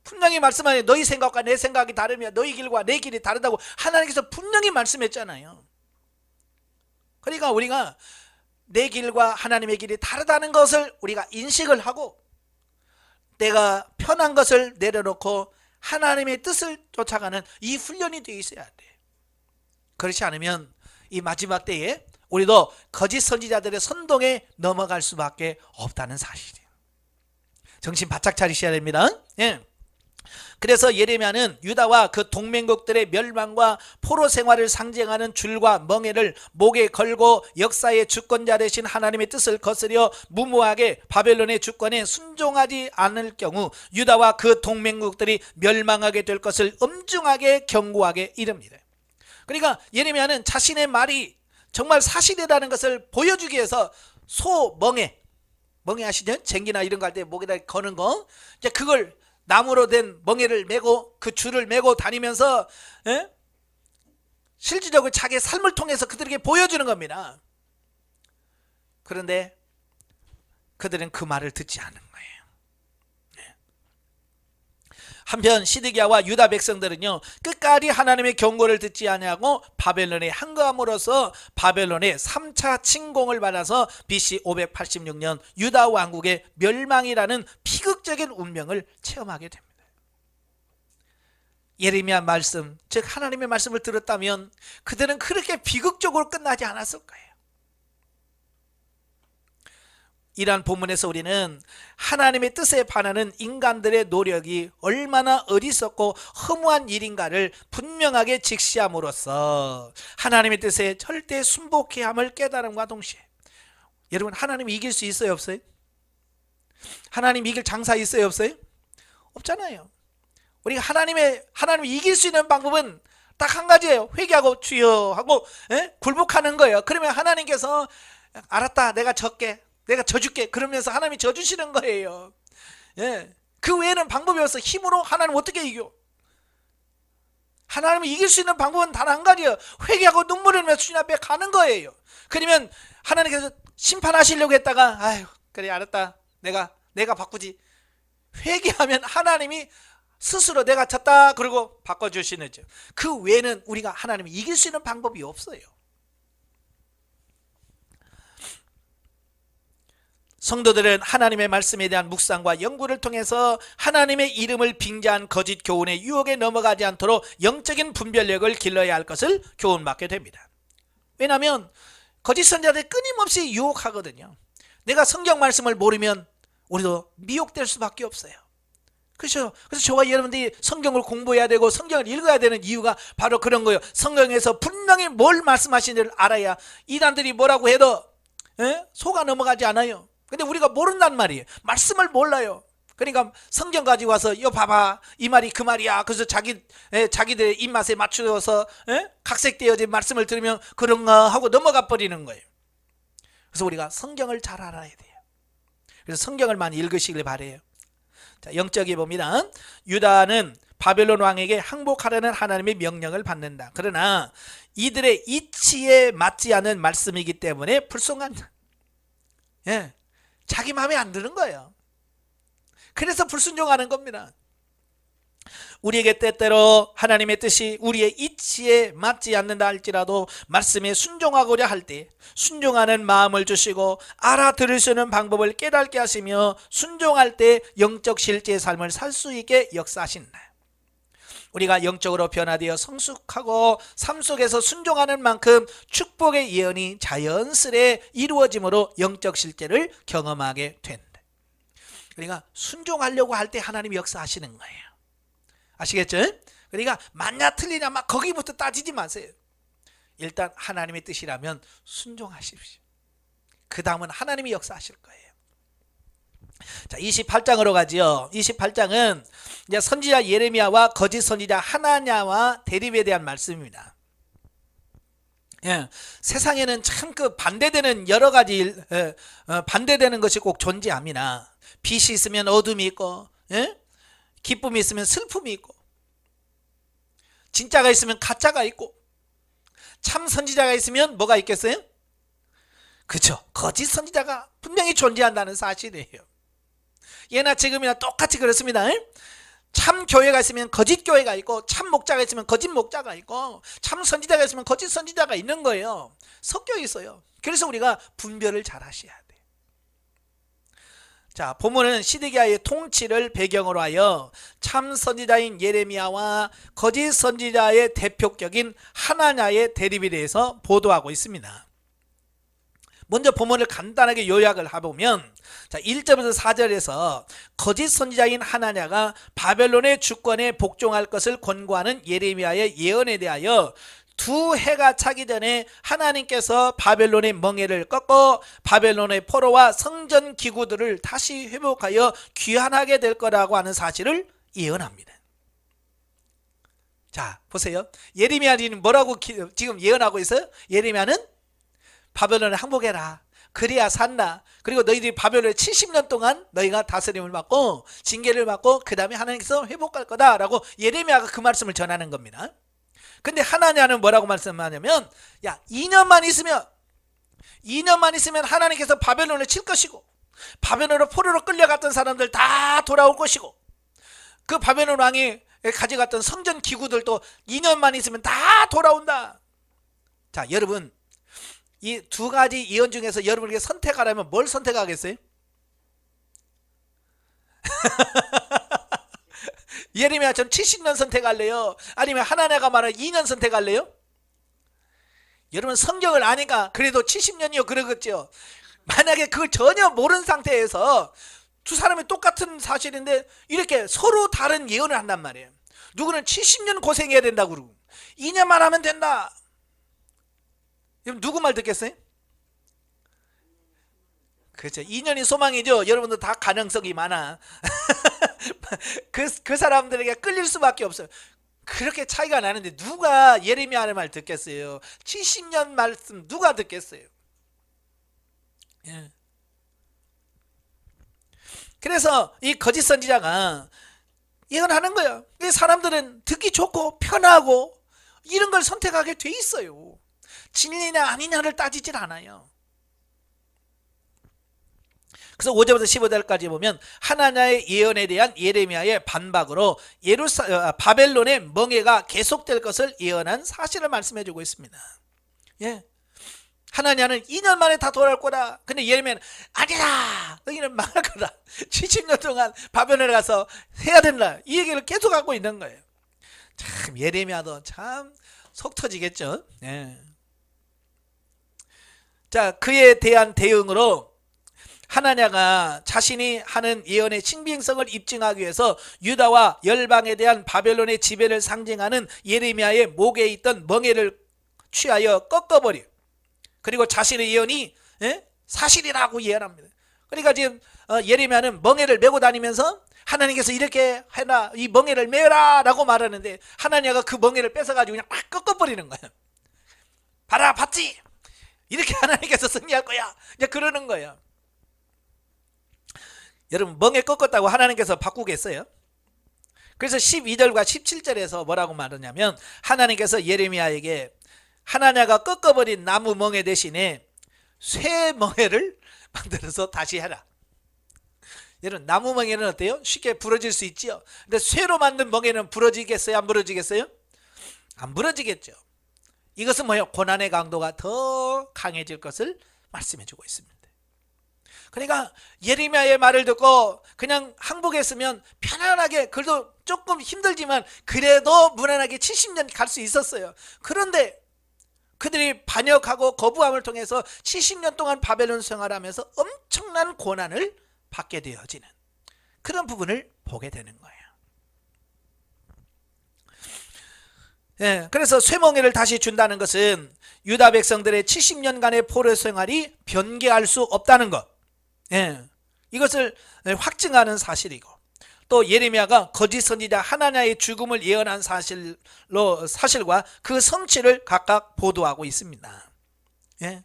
분명히 말씀하니 너희 생각과 내 생각이 다르며 너희 길과 내 길이 다르다고 하나님께서 분명히 말씀했잖아요. 그러니까 우리가 내 길과 하나님의 길이 다르다는 것을 우리가 인식을 하고 내가 편한 것을 내려놓고 하나님의 뜻을 쫓아가는 이 훈련이 되어 있어야 돼. 그렇지 않으면 이 마지막 때에 우리도 거짓 선지자들의 선동에 넘어갈 수밖에 없다는 사실이에요. 정신 바짝 차리셔야 됩니다. 그래서 예레미야는 유다와 그 동맹국들의 멸망과 포로 생활을 상징하는 줄과 멍에를 목에 걸고 역사의 주권자 되신 하나님의 뜻을 거스려 무모하게 바벨론의 주권에 순종하지 않을 경우 유다와 그 동맹국들이 멸망하게 될 것을 엄중하게 경고하게 이릅니다. 그러니까 예레미야는 자신의 말이 정말 사실이라는 것을 보여주기 위해서 멍에 아시죠? 쟁기나 이런 거 할 때 목에다 거는 거, 이제 그걸 나무로 된 멍에를 메고 그 줄을 메고 다니면서 실질적으로 자기의 삶을 통해서 그들에게 보여주는 겁니다. 그런데 그들은 그 말을 듣지 않은 거예요. 한편 시드기야와 유다 백성들은요, 끝까지 하나님의 경고를 듣지 아니하고 바벨론에 항거함으로써 바벨론의 3차 침공을 받아서 BC 586년 유다 왕국의 멸망이라는 비극적인 운명을 체험하게 됩니다. 예레미야 말씀, 즉 하나님의 말씀을 들었다면 그들은 그렇게 비극적으로 끝나지 않았을 거예요. 이러한 본문에서 우리는 하나님의 뜻에 반하는 인간들의 노력이 얼마나 어리석고 허무한 일인가를 분명하게 직시함으로써 하나님의 뜻에 절대 순복해야 함을 깨달음과 동시에, 여러분, 하나님이 이길 수 있어요, 없어요? 하나님 이길 장사 있어요, 없어요? 없잖아요. 우리가 하나님이 이길 수 있는 방법은 딱 한 가지예요. 회개하고 주여 하고 굴복하는 거예요. 그러면 하나님께서 알았다, 내가 졌게, 내가 져줄게, 그러면서 하나님이 져주시는 거예요. 그 외에는 방법이 없어. 힘으로 하나님 어떻게 이겨? 하나님이 이길 수 있는 방법은 단 한 가지예요. 회개하고 눈물을 흘리며 주님 앞에 가는 거예요. 그러면 하나님께서 심판하시려고 했다가 아유 그래 알았다, 내가 바꾸지. 회개하면 하나님이 스스로 내가 졌다 그러고 바꿔주시는 죠. 그 외에는 우리가 하나님을 이길 수 있는 방법이 없어요. 성도들은 하나님의 말씀에 대한 묵상과 연구를 통해서 하나님의 이름을 빙자한 거짓 교훈의 유혹에 넘어가지 않도록 영적인 분별력을 길러야 할 것을 교훈받게 됩니다. 왜냐하면 거짓 선지자들이 끊임없이 유혹하거든요. 내가 성경 말씀을 모르면 우리도 미혹될 수밖에 없어요. 그래서 저와 여러분들이 성경을 공부해야 되고 성경을 읽어야 되는 이유가 바로 그런 거예요. 성경에서 분명히 뭘 말씀하시는지를 알아야 이단들이 뭐라고 해도 속아 넘어가지 않아요. 근데 우리가 모른단 말이에요. 말씀을 몰라요. 그러니까 성경 가지고 와서 이거 봐봐, 이 말이 그 말이야. 그래서 자기들의 입맛에 맞추어서 각색되어진 말씀을 들으면 그런가 하고 넘어가 버리는 거예요. 그래서 우리가 성경을 잘 알아야 돼요. 그래서 성경을 많이 읽으시길 바래요. 자, 영적이 봅니다. 유다는 바벨론 왕에게 항복하라는 하나님의 명령을 받는다. 그러나 이들의 이치에 맞지 않은 말씀이기 때문에 불순간다. 자기 마음에 안 드는 거예요. 그래서 불순종하는 겁니다. 우리에게 때때로 하나님의 뜻이 우리의 이치에 맞지 않는다 할지라도 말씀에 순종하고자 할 때 순종하는 마음을 주시고 알아들을 수 있는 방법을 깨닫게 하시며 순종할 때 영적 실제의 삶을 살 수 있게 역사하신다. 우리가 영적으로 변화되어 성숙하고 삶 속에서 순종하는 만큼 축복의 예언이 자연스레 이루어짐으로 영적 실제를 경험하게 된다. 그러니까 순종하려고 할 때 하나님이 역사하시는 거예요. 아시겠죠? 그러니까 맞냐 틀리냐 막 거기부터 따지지 마세요. 일단 하나님의 뜻이라면 순종하십시오. 그 다음은 하나님이 역사하실 거예요. 자, 28장으로 가지요. 28장은 이제 선지자 예레미야와 거짓 선지자 하나냐와 대립에 대한 말씀입니다. 세상에는 참 그 반대되는 여러 가지 반대되는 것이 꼭 존재합니다. 빛이 있으면 어둠이 있고, 기쁨이 있으면 슬픔이 있고, 진짜가 있으면 가짜가 있고, 참 선지자가 있으면 뭐가 있겠어요? 그렇죠. 거짓 선지자가 분명히 존재한다는 사실이에요. 예나 지금이나 똑같이 그렇습니다. 참 교회가 있으면 거짓 교회가 있고, 참 목자가 있으면 거짓 목자가 있고, 참 선지자가 있으면 거짓 선지자가 있는 거예요. 섞여 있어요. 그래서 우리가 분별을 잘 하셔야 돼요. 자, 본문은 시드기야의 통치를 배경으로 하여 참 선지자인 예레미야와 거짓 선지자의 대표격인 하나냐의 대립에 대해서 보도하고 있습니다. 먼저 본문을 간단하게 요약을 해보면, 자, 1절에서 4절에서 거짓 선지자인 하나냐가 바벨론의 주권에 복종할 것을 권고하는 예레미야의 예언에 대하여 두 해가 차기 전에 하나님께서 바벨론의 멍에를 꺾어 바벨론의 포로와 성전 기구들을 다시 회복하여 귀환하게 될 거라고 하는 사실을 예언합니다. 자, 보세요. 예레미야는 뭐라고 지금 예언하고 있어요? 예레미야는 바벨론을 항복해라, 그래야 산다. 그리고 너희들이 바벨론에 70년 동안 너희가 다스림을 받고 징계를 받고 그 다음에 하나님께서 회복할 거다라고 예레미야가 그 말씀을 전하는 겁니다. 근데 하나냐는 뭐라고 말씀하냐면, 야, 2년만 있으면 하나님께서 바벨론을 칠 것이고, 바벨론으로 포로로 끌려갔던 사람들 다 돌아올 것이고, 그 바벨론 왕이 가져갔던 성전 기구들도 2년만 있으면 다 돌아온다. 자, 여러분, 이 두 가지 예언 중에서 여러분에게 선택하라면 뭘 선택하겠어요? 예레미야처럼 70년 선택할래요? 아니면 하나냐가 말하는 2년 선택할래요? 여러분 성경을 아니까 그래도 70년이요 그러겠죠. 만약에 그걸 전혀 모르는 상태에서 두 사람이 똑같은 사실인데 이렇게 서로 다른 예언을 한단 말이에요. 누구는 70년 고생해야 된다고 그러고 2년만 하면 된다. 그럼 누구 말 듣겠어요? 그렇죠. 2년이 소망이죠. 여러분들 다 가능성이 많아. 그 사람들에게 끌릴 수밖에 없어요. 그렇게 차이가 나는데 누가 예레미야의 말 듣겠어요? 70년 말씀 누가 듣겠어요? 예. 그래서 이 거짓 선지자가 예언하는 거예요. 사람들은 듣기 좋고 편하고 이런 걸 선택하게 돼 있어요. 진리냐 아니냐를 따지질 않아요. 그래서 5절부터 15절까지 보면 하나냐의 예언에 대한 예레미야의 반박으로 바벨론의 멍해가 계속될 것을 예언한 사실을 말씀해 주고 있습니다. 예. 하나냐는 2년 만에 다 돌아올 거다. 근데 예레미야는 아니다. 너희는 망할 거다. 70년 동안 바벨론에 가서 해야 된다. 이 얘기를 계속 하고 있는 거예요. 참 예레미야도 참 속 터지겠죠. 예. 자, 그에 대한 대응으로 하나냐가 자신이 하는 예언의 신빙성을 입증하기 위해서 유다와 열방에 대한 바벨론의 지배를 상징하는 예레미야의 목에 있던 멍에를 취하여 꺾어버려. 그리고 자신의 예언이 사실이라고 예언합니다. 그러니까 지금 예레미야는 멍에를 메고 다니면서 하나님께서 이렇게 해라, 이 멍에를 메라 라고 말하는데 하나냐가 그 멍에를 뺏어가지고 그냥 막 꺾어버리는 거예요. 봐라, 봤지? 이렇게 하나님께서 승리할 거야. 이제 그러는 거예요. 여러분, 멍에 꺾었다고 하나님께서 바꾸겠어요? 그래서 12절과 17절에서 뭐라고 말하냐면 하나님께서 예레미야에게 하나냐가 꺾어버린 나무 멍에 대신에 쇠 멍에를 만들어서 다시 해라. 여러분, 나무 멍에는 어때요? 쉽게 부러질 수 있지요. 근데 쇠로 만든 멍에는 부러지겠어요? 안 부러지겠어요? 안 부러지겠죠. 이것은 뭐예요? 고난의 강도가 더 강해질 것을 말씀해 주고 있습니다. 그러니까 예레미야의 말을 듣고 그냥 항복했으면 편안하게, 그래도 조금 힘들지만 그래도 무난하게 70년 갈 수 있었어요. 그런데 그들이 반역하고 거부함을 통해서 70년 동안 바벨론 생활하면서 엄청난 고난을 받게 되어지는 그런 부분을 보게 되는 거예요. 예, 그래서 쇠멍에를 다시 준다는 것은 유다 백성들의 70년간의 포로 생활이 변개할 수 없다는 것, 예, 이것을 확증하는 사실이고, 또 예레미야가 거짓 선지자 하나냐의 죽음을 예언한 사실과 그 성취를 각각 보도하고 있습니다. 예,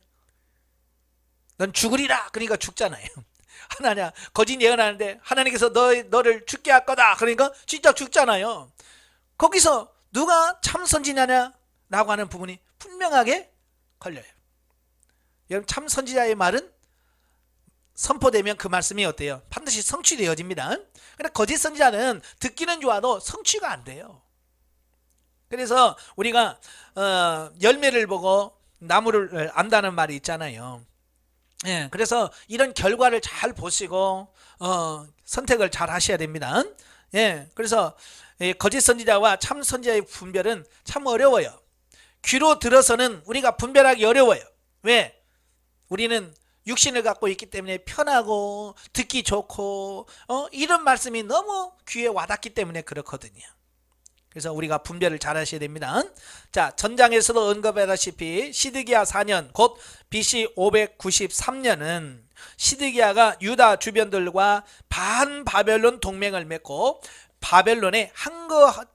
넌 죽으리라. 그러니까 죽잖아요. 하나냐 거짓 예언하는데 하나님께서 너를 죽게 할 거다. 그러니까 진짜 죽잖아요. 거기서 누가 참 선지자냐 라고 하는 부분이 분명하게 걸려요. 여러분, 참 선지자의 말은 선포되면 그 말씀이 어때요? 반드시 성취되어집니다. 그런데 거짓 선지자는 듣기는 좋아도 성취가 안 돼요. 그래서 우리가 열매를 보고 나무를 안다는 말이 있잖아요. 예, 그래서 이런 결과를 잘 보시고 선택을 잘 하셔야 됩니다. 예, 그래서 거짓 선지자와 참 선지자의 분별은 참 어려워요. 귀로 들어서는 우리가 분별하기 어려워요. 왜? 우리는 육신을 갖고 있기 때문에 편하고 듣기 좋고 이런 말씀이 너무 귀에 와닿기 때문에 그렇거든요. 그래서 우리가 분별을 잘 하셔야 됩니다. 자, 전장에서도 언급하다시피 시드기야 4년 곧 BC 593년은 시드기야가 유다 주변들과 반바벨론 동맹을 맺고 바벨론에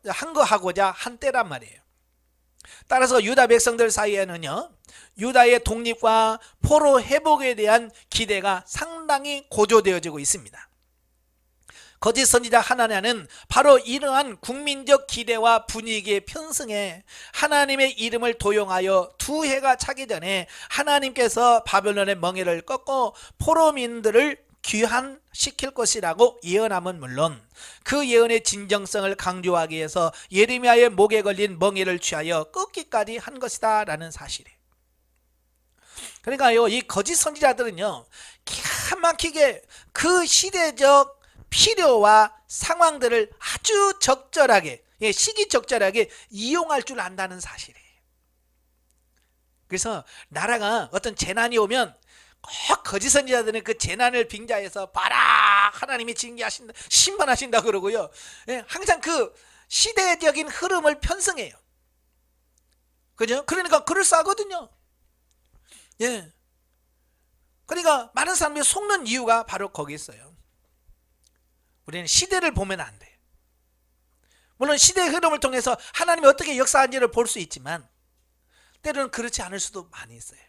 항거하고자 한 때란 말이에요. 따라서 유다 백성들 사이에는요, 유다의 독립과 포로 회복에 대한 기대가 상당히 고조되어지고 있습니다. 거짓 선지자 하나냐는 바로 이러한 국민적 기대와 분위기에 편승해 하나님의 이름을 도용하여 두 해가 차기 전에 하나님께서 바벨론의 멍에를 꺾고 포로민들을 귀환시킬 것이라고 예언함은 물론 그 예언의 진정성을 강조하기 위해서 예레미야의 목에 걸린 멍에를 취하여 꺾기까지 한 것이다 라는 사실이에요. 그러니까요, 이 거짓 선지자들은요, 기가 막히게 그 시대적 필요와 상황들을 아주 적절하게, 시기적절하게 이용할 줄 안다는 사실이에요. 그래서 나라가 어떤 재난이 오면 꼭 거짓 선지자들은 그 재난을 빙자해서 봐라 하나님이 징계하신다 심판하신다 그러고요. 예, 항상 그 시대적인 흐름을 편성해요. 그죠? 그러니까 그럴싸하거든요. 예. 그러니까 많은 사람들이 속는 이유가 바로 거기 있어요. 우리는 시대를 보면 안 돼요. 물론 시대의 흐름을 통해서 하나님이 어떻게 역사하는지를 볼 수 있지만 때로는 그렇지 않을 수도 많이 있어요.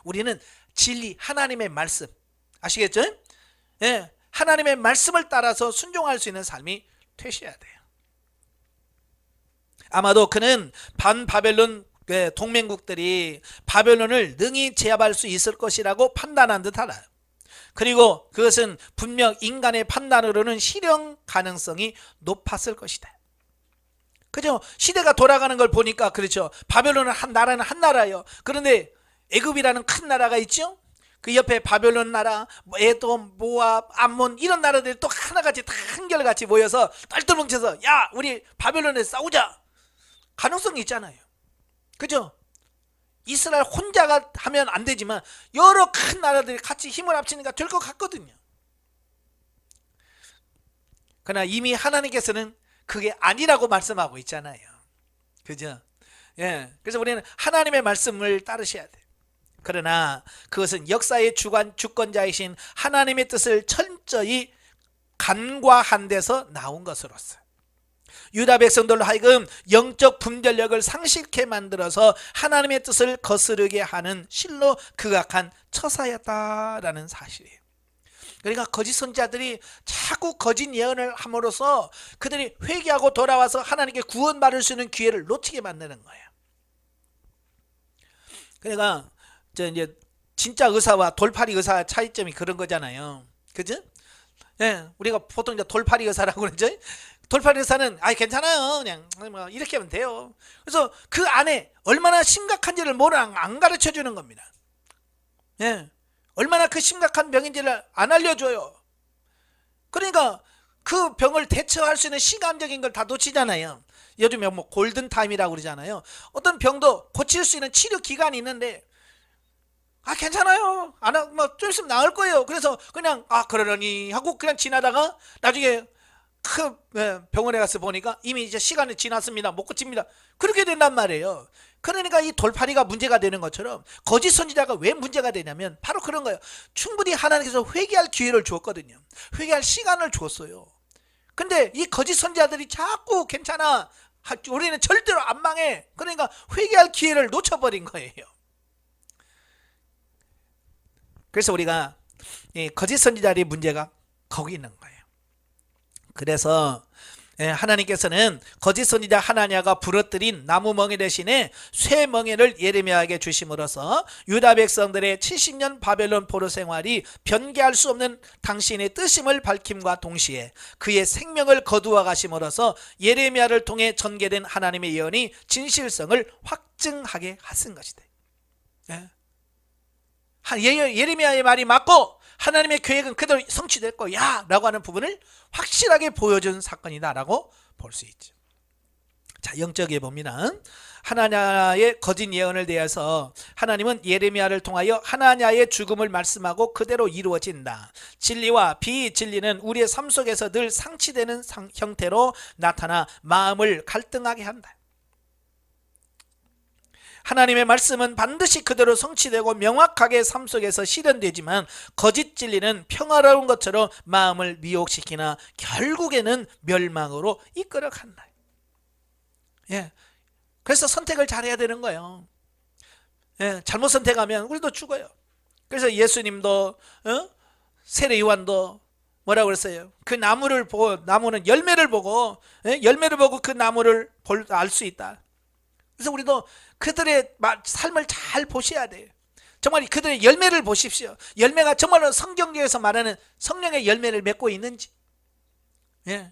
우리는 진리 하나님의 말씀 아시겠죠? 예, 하나님의 말씀을 따라서 순종할 수 있는 삶이 되셔야 돼요. 아마도 그는 반바벨론 동맹국들이 바벨론을 능히 제압할 수 있을 것이라고 판단한 듯 알아요. 그리고 그것은 분명 인간의 판단으로는 실현 가능성이 높았을 것이다. 그죠? 시대가 돌아가는 걸 보니까 그렇죠. 바벨론은 나라는 한 나라예요. 그런데 애굽이라는 큰 나라가 있죠. 그 옆에 바벨론 나라, 에돔, 모압, 암몬 이런 나라들이 또 하나같이 다 한결같이 모여서 똘똘 뭉쳐서 야 우리 바벨론에 싸우자. 가능성이 있잖아요. 그죠? 이스라엘 혼자가 하면 안 되지만 여러 큰 나라들이 같이 힘을 합치니까 될 것 같거든요. 그러나 이미 하나님께서는 그게 아니라고 말씀하고 있잖아요. 그죠? 예. 그래서 우리는 하나님의 말씀을 따르셔야 돼요. 그러나 그것은 역사의 주권자이신 하나님의 뜻을 철저히 간과한 데서 나온 것으로서 유다 백성들로 하여금 영적 분별력을 상실케 만들어서 하나님의 뜻을 거스르게 하는 실로 극악한 처사였다라는 사실이에요. 그러니까 거짓 선지자들이 자꾸 거짓 예언을 함으로써 그들이 회개하고 돌아와서 하나님께 구원받을 수 있는 기회를 놓치게 만드는 거예요. 그러니까 이제 진짜 의사와 돌팔이 의사 차이점이 그런 거잖아요. 그죠? 예, 우리가 보통 이제 돌팔이 의사라고 그러죠. 돌팔이 의사는 아 괜찮아요, 그냥 뭐 이렇게 하면 돼요. 그래서 그 안에 얼마나 심각한지를 안 가르쳐 주는 겁니다. 예, 얼마나 그 심각한 병인지를 안 알려줘요. 그러니까 그 병을 대처할 수 있는 시간적인 걸 다 놓치잖아요. 요즘에 뭐 골든 타임이라고 그러잖아요. 어떤 병도 고칠 수 있는 치료 기간이 있는데 아 괜찮아요, 좀 있으면 나을 거예요. 그래서 그냥 아 그러려니 하고 그냥 지나다가 나중에 큰 병원에 가서 보니까 이미 이제 시간이 지났습니다. 못 고칩니다. 그렇게 된단 말이에요. 그러니까 이 돌팔이가 문제가 되는 것처럼 거짓 선지자가 왜 문제가 되냐면 바로 그런 거예요. 충분히 하나님께서 회개할 기회를 주었거든요. 회개할 시간을 주었어요. 근데 이 거짓 선지자들이 자꾸 괜찮아, 우리는 절대로 안 망해, 그러니까 회개할 기회를 놓쳐버린 거예요. 그래서 우리가 이 거짓 선지자의 문제가 거기 있는 거예요. 그래서 하나님께서는 거짓 선지자 하나냐가 부러뜨린 나무 멍에 대신에 쇠 멍에를 예레미야에게 주심으로써 유다 백성들의 70년 바벨론 포로 생활이 변개할 수 없는 당신의 뜻임을 밝힘과 동시에 그의 생명을 거두어 가심으로써 예레미야를 통해 전개된 하나님의 예언이 진실성을 확증하게 하신 것이다. 예레미야의 말이 맞고 하나님의 계획은 그대로 성취됐고 야 라고 하는 부분을 확실하게 보여준 사건이다 라고 볼 수 있죠. 자, 영적에 보면 하나냐의 거짓 예언을 대해서 하나님은 예레미야를 통하여 하나냐의 죽음을 말씀하고 그대로 이루어진다. 진리와 비진리는 우리의 삶 속에서 늘 상치되는 형태로 나타나 마음을 갈등하게 한다. 하나님의 말씀은 반드시 그대로 성취되고 명확하게 삶 속에서 실현되지만 거짓 진리는 평화로운 것처럼 마음을 미혹시키나 결국에는 멸망으로 이끌어간다. 예, 그래서 선택을 잘해야 되는 거예요. 예, 잘못 선택하면 우리도 죽어요. 그래서 예수님도 세례 요한도 뭐라고 그랬어요? 그 나무를 보고, 나무는 열매를 보고, 열매를 보고 그 나무를 알 수 있다. 그래서 우리도 그들의 삶을 잘 보셔야 돼요. 정말 그들의 열매를 보십시오. 열매가 정말로 성경에서 말하는 성령의 열매를 맺고 있는지. 예.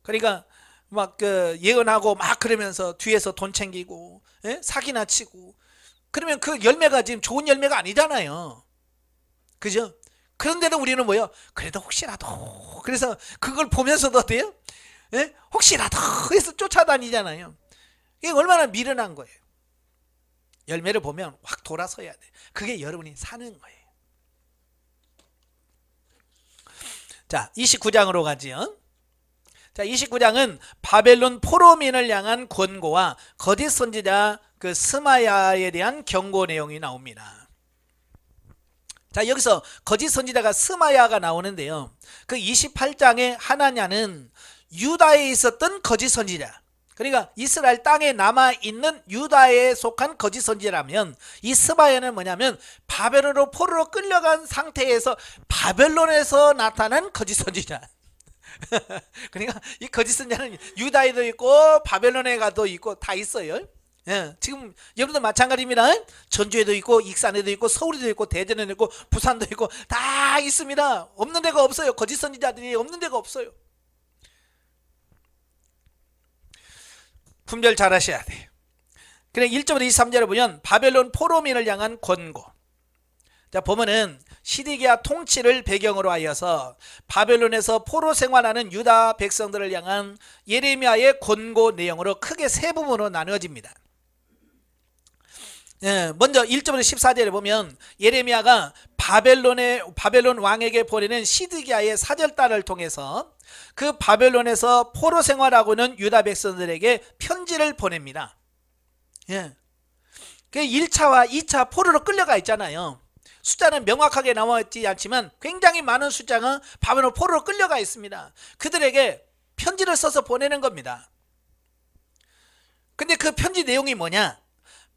그러니까 막 예언하고 막 그러면서 뒤에서 돈 챙기고, 사기나 치고, 그러면 그 열매가 지금 좋은 열매가 아니잖아요. 그죠? 그런데도 우리는 뭐요? 그래도 혹시라도, 그래서 그걸 보면서도 돼요? 혹시라도 해서 쫓아다니잖아요. 이게 얼마나 미련한 거예요. 열매를 보면 확 돌아서야 돼. 그게 여러분이 사는 거예요. 자, 29장으로 가지요. 자, 29장은 바벨론 포로민을 향한 권고와 거짓 선지자 그 스마야에 대한 경고 내용이 나옵니다. 자, 여기서 거짓 선지자가 스마야가 나오는데요. 그 28장의 하나냐는 유다에 있었던 거짓 선지자, 그러니까 이스라엘 땅에 남아있는 유다에 속한 거짓 선지자라면, 이 스마야는 뭐냐면 바벨론으로 포로로 끌려간 상태에서 바벨론에서 나타난 거짓 선지자. 그러니까 이 거짓 선지자는 유다에도 있고 바벨론에 가도 있고 다 있어요. 예, 지금 여러분도 마찬가지입니다. 전주에도 있고 익산에도 있고 서울에도 있고 대전에도 있고 부산도 있고 다 있습니다. 없는 데가 없어요. 거짓 선지자들이 없는 데가 없어요. 분별 잘 하셔야 돼요. 그래 1절부터 23절을 보면 바벨론 포로민을 향한 권고. 자, 보면은 시디기야 통치를 배경으로 하여서 바벨론에서 포로 생활하는 유다 백성들을 향한 예레미야의 권고 내용으로 크게 세 부분으로 나누어집니다. 예, 먼저 1절부터 14절에 보면 예레미야가 바벨론 왕에게 보내는 시드기야의 사절단을 통해서 그 바벨론에서 포로 생활하고 있는 유다 백성들에게 편지를 보냅니다. 예. 그 1차와 2차 포로로 끌려가 있잖아요. 숫자는 명확하게 나와 있지 않지만 굉장히 많은 숫자가 바벨론 포로로 끌려가 있습니다. 그들에게 편지를 써서 보내는 겁니다. 근데 그 편지 내용이 뭐냐?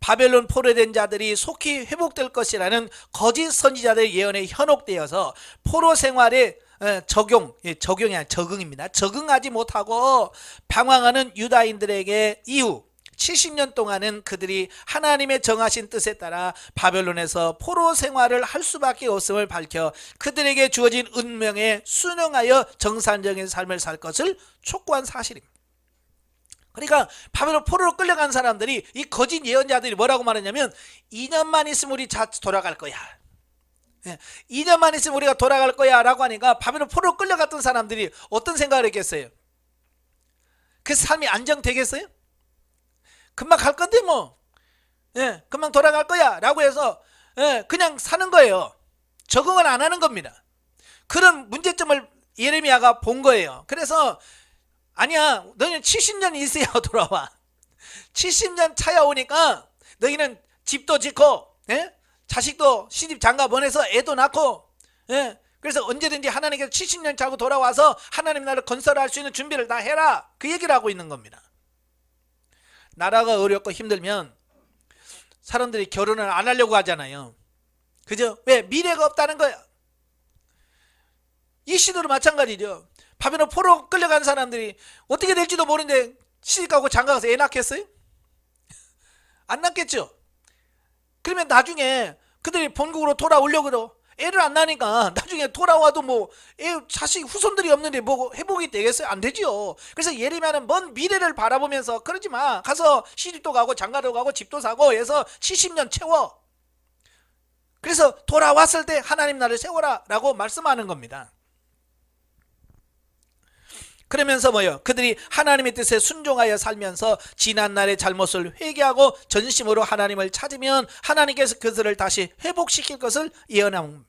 바벨론 포로된 자들이 속히 회복될 것이라는 거짓 선지자들의 예언에 현혹되어서 포로 생활에 적용이 아니라 적응입니다. 적응하지 못하고 방황하는 유다인들에게 이후 70년 동안은 그들이 하나님의 정하신 뜻에 따라 바벨론에서 포로 생활을 할 수밖에 없음을 밝혀 그들에게 주어진 운명에 순응하여 정상적인 삶을 살 것을 촉구한 사실입니다. 그러니까 바벨론 포로로 끌려간 사람들이, 이 거짓 예언자들이 뭐라고 말했냐면 2년만 있으면 우리 돌아갈 거야. 2년만 있으면 우리가 돌아갈 거야 라고 하니까 바벨론 포로로 끌려갔던 사람들이 어떤 생각을 했겠어요? 그 삶이 안정되겠어요? 금방 갈 건데 뭐, 금방 돌아갈 거야 라고 해서 그냥 사는 거예요. 적응을 안 하는 겁니다. 그런 문제점을 예레미야가 본 거예요. 그래서 아니야, 너희는 70년 있어야 돌아와. 70년 차야 오니까 너희는 집도 짓고 자식도 시집 장가 보내서 애도 낳고, 그래서 언제든지 하나님께서 70년 차고 돌아와서 하나님 나라를 건설할 수 있는 준비를 다 해라, 그 얘기를 하고 있는 겁니다. 나라가 어렵고 힘들면 사람들이 결혼을 안 하려고 하잖아요. 그죠? 왜? 미래가 없다는 거야. 이 시대도 마찬가지죠. 바벨론 포로 끌려간 사람들이 어떻게 될지도 모르는데 시집가고 장가가서 애 낳겠어요? 안 낳겠죠. 그러면 나중에 그들이 본국으로 돌아오려고 애를 안 낳으니까 나중에 돌아와도 뭐 자식 후손들이 없는데 뭐 회복이 되겠어요? 안 되죠. 그래서 예레미야는 먼 미래를 바라보면서 그러지 마, 가서 시집도 가고 장가도 가고 집도 사고 해서 70년 채워. 그래서 돌아왔을 때 하나님 나라를 세워라 라고 말씀하는 겁니다. 그러면서 뭐예요? 그들이 하나님의 뜻에 순종하여 살면서 지난날의 잘못을 회개하고 전심으로 하나님을 찾으면 하나님께서 그들을 다시 회복시킬 것을 예언합니다.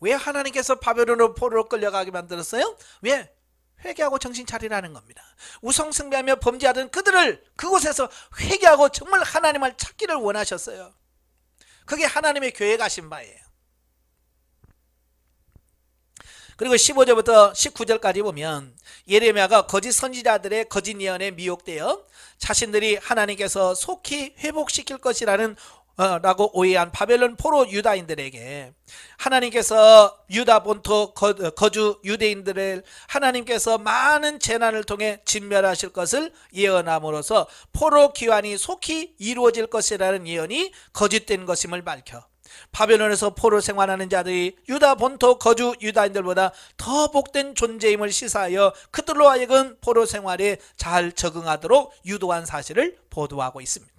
왜 하나님께서 바벨론으로 포로로 끌려가게 만들었어요? 왜? 회개하고 정신 차리라는 겁니다. 우상숭배하며 범죄하던 그들을 그곳에서 회개하고 정말 하나님을 찾기를 원하셨어요. 그게 하나님의 교회 가신 바예요. 그리고 15절부터 19절까지 보면 예레미야가 거짓 선지자들의 거짓 예언에 미혹되어 자신들이 하나님께서 속히 회복시킬 것이라는 라고 오해한 바벨론 포로 유다인들에게 하나님께서 유다 본토 거주 유대인들을 하나님께서 많은 재난을 통해 진멸하실 것을 예언함으로써 포로 귀환이 속히 이루어질 것이라는 예언이 거짓된 것임을 밝혀 바벨론에서 포로 생활하는 자들이 유다 본토 거주 유다인들보다 더 복된 존재임을 시사하여 그들로 하여금 포로 생활에 잘 적응하도록 유도한 사실을 보도하고 있습니다.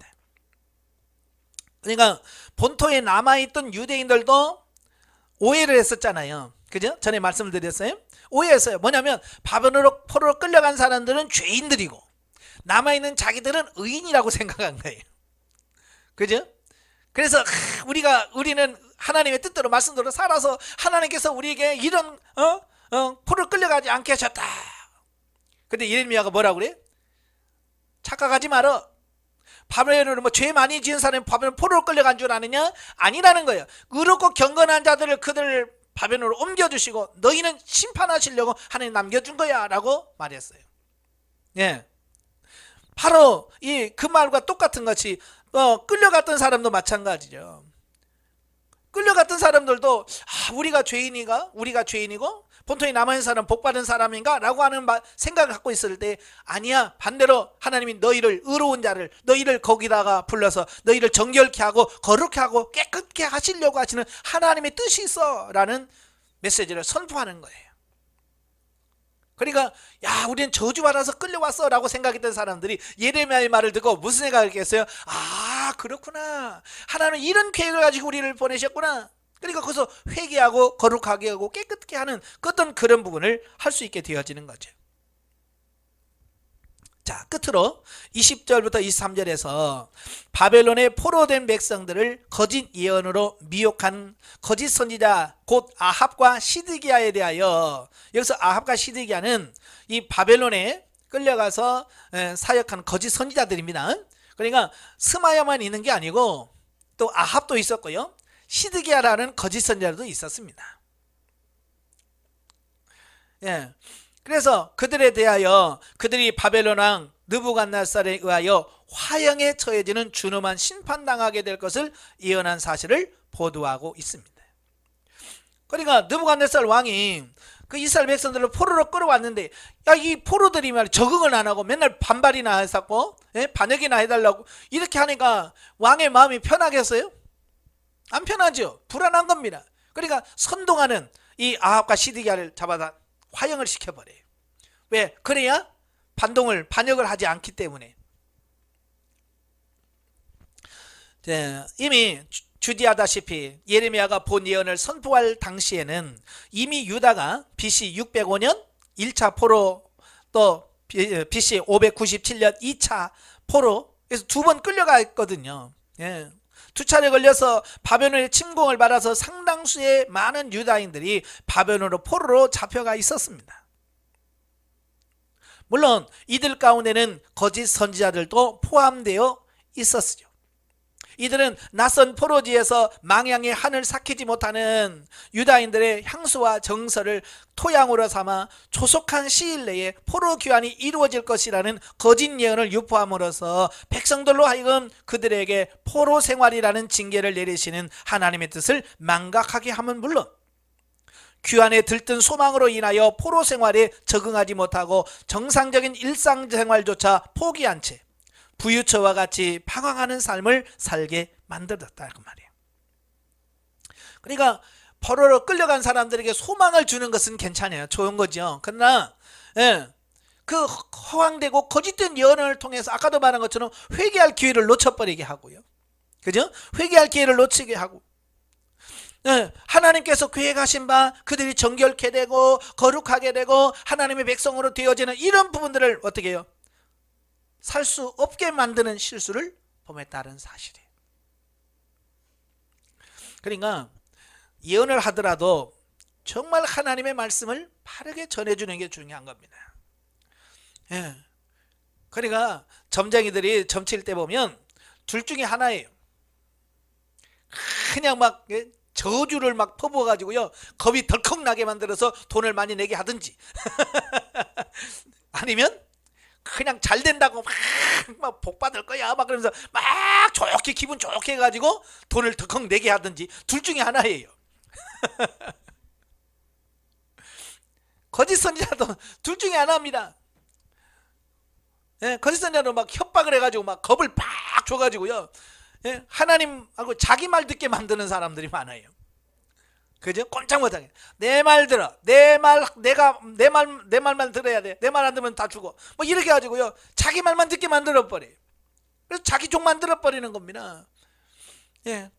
그러니까 본토에 남아있던 유대인들도 오해를 했었잖아요. 그죠? 전에 말씀을 드렸어요. 오해했어요. 뭐냐면 바벨론으로 포로로 끌려간 사람들은 죄인들이고 남아있는 자기들은 의인이라고 생각한 거예요. 그죠? 그래서 우리는 하나님의 뜻대로 말씀대로 살아서 하나님께서 우리에게 이런 포로로 끌려가지 않게 하셨다. 근데 예레미야가 뭐라고 그래? 착각하지 말어. 바벨론으로 뭐 죄 많이 지은 사람이 바벨론 포로로 끌려간 줄 아느냐? 아니라는 거예요. 의롭고 경건한 자들을 그들을 바벨론으로 옮겨주시고 너희는 심판하시려고 하나님 남겨준 거야 라고 말했어요. 예, 바로 그 말과 똑같은 것이 끌려갔던 사람도 마찬가지죠. 끌려갔던 사람들도 우리가 죄인인가? 우리가 죄인이고 본토에 남아있는 사람 복받은 사람인가? 라고 하는 생각을 갖고 있을 때 아니야, 반대로 하나님이 너희를 의로운 자를 너희를 거기다가 불러서 너희를 정결케 하고 거룩케 하고 깨끗게 하시려고 하시는 하나님의 뜻이 있어 라는 메시지를 선포하는 거예요. 그러니까 우리는 저주받아서 끌려왔어 라고 생각했던 사람들이 예레미야의 말을 듣고 무슨 생각을 했겠어요? 그렇구나, 하나님은 이런 계획을 가지고 우리를 보내셨구나. 그러니까 거기서 회개하고 거룩하게 하고 깨끗게 하는 어떤 그런 부분을 할 수 있게 되어지는 거죠. 자, 끝으로 20절부터 23절에서 바벨론의 포로된 백성들을 거짓 예언으로 미혹한 거짓 선지자 곧 아합과 시드기야에 대하여, 여기서 아합과 시드기야는 이 바벨론에 끌려가서 사역한 거짓 선지자들입니다. 그러니까 스마야만 있는 게 아니고 또 아합도 있었고요, 시드기야라는 거짓 선지자도 있었습니다. 예. 그래서 그들에 대하여 그들이 바벨론 왕 느부갓네살에 의하여 화형에 처해지는 준엄한 심판당하게 될 것을 예언한 사실을 보도하고 있습니다. 그러니까 느부갓네살 왕이 그 이스라엘 백성들을 포로로 끌어왔는데 이 포로들이 말이야 적응을 안 하고 맨날 반발이나 했었고 반역이나 해달라고 이렇게 하니까 왕의 마음이 편하겠어요? 안 편하죠. 불안한 겁니다. 그러니까 선동하는 이 아합과 시드기야를 잡아다 화형을 시켜버려요. 왜? 그래야 반역을 하지 않기 때문에. 이미 주디하다시피 예레미야가 본 예언을 선포할 당시에는 이미 유다가 BC 605년 1차 포로, 또 BC 597년 2차 포로에서 2번 끌려가 있거든요. 두 차례 걸려서 바벨론의 침공을 받아서 상당수의 많은 유다인들이 바벨론으로 포로로 잡혀가 있었습니다. 물론 이들 가운데는 거짓 선지자들도 포함되어 있었죠. 이들은 낯선 포로지에서 망향의 한을 삭히지 못하는 유다인들의 향수와 정서를 토양으로 삼아 조속한 시일 내에 포로 귀환이 이루어질 것이라는 거짓 예언을 유포함으로써 백성들로 하여금 그들에게 포로 생활이라는 징계를 내리시는 하나님의 뜻을 망각하게 함은 물론 귀환에 들뜬 소망으로 인하여 포로 생활에 적응하지 못하고 정상적인 일상생활조차 포기한 채 부유처와 같이 방황하는 삶을 살게 만들었다고 말이에요. 그러니까 포로로 끌려간 사람들에게 소망을 주는 것은 괜찮아요. 좋은 거죠. 그러나 그 허황되고 거짓된 예언을 통해서 아까도 말한 것처럼 회개할 기회를 놓쳐버리게 하고요. 그죠? 회개할 기회를 놓치게 하고 하나님께서 계획하신 바 그들이 정결케 되고 거룩하게 되고 하나님의 백성으로 되어지는 이런 부분들을 어떻게 해요? 살 수 없게 만드는 실수를 범했다는 사실이에요. 그러니까 예언을 하더라도 정말 하나님의 말씀을 바르게 전해주는 게 중요한 겁니다. 그러니까 점쟁이들이 점칠 때 보면 둘 중에 하나예요. 그냥 막 저주를 막 퍼부어가지고요 겁이 덜컥 나게 만들어서 돈을 많이 내게 하든지 아니면 그냥 잘 된다고 막 복 받을 거야 막 그러면서 막 좋게 기분 좋게 해가지고 돈을 덜컥 내게 하든지 둘 중에 하나예요. 거짓 선지자도 둘 중에 하나입니다. 거짓 선지자도 막 협박을 해가지고 막 겁을 팍 줘가지고요 하나님하고 자기 말 듣게 만드는 사람들이 많아요. 그죠? 꼼짝 못하게 내 말 들어, 내 말만 들어야 돼, 내 말 안 들으면 다 죽어 뭐 이렇게 해가지고요 자기 말만 듣게 만들어 버려요. 그래서 자기 종 만들어 버리는 겁니다.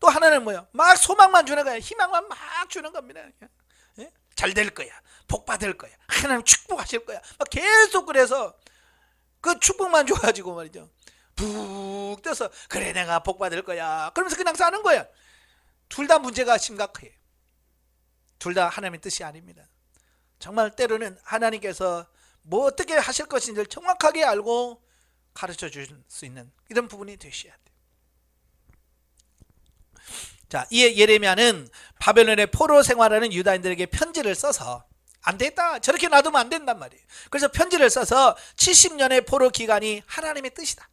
또 하나는 뭐야? 막 소망만 주는 거야. 희망만 막 주는 겁니다. 잘 될 거야, 복 받을 거야, 하나님 축복하실 거야 막 계속 그래서 그 축복만 줘가지고 말이죠 푹 떠서 그래 내가 복 받을 거야 그러면서 그냥 사는 거야. 둘 다 문제가 심각해요. 둘 다 하나님의 뜻이 아닙니다. 정말 때로는 하나님께서 뭐 어떻게 하실 것인지를 정확하게 알고 가르쳐 줄 수 있는 이런 부분이 되셔야 돼요. 자, 이에 예레미야는 바벨론의 포로 생활하는 유다인들에게 편지를 써서 안 되겠다, 저렇게 놔두면 안 된단 말이에요. 그래서 편지를 써서 70년의 포로 기간이 하나님의 뜻이다,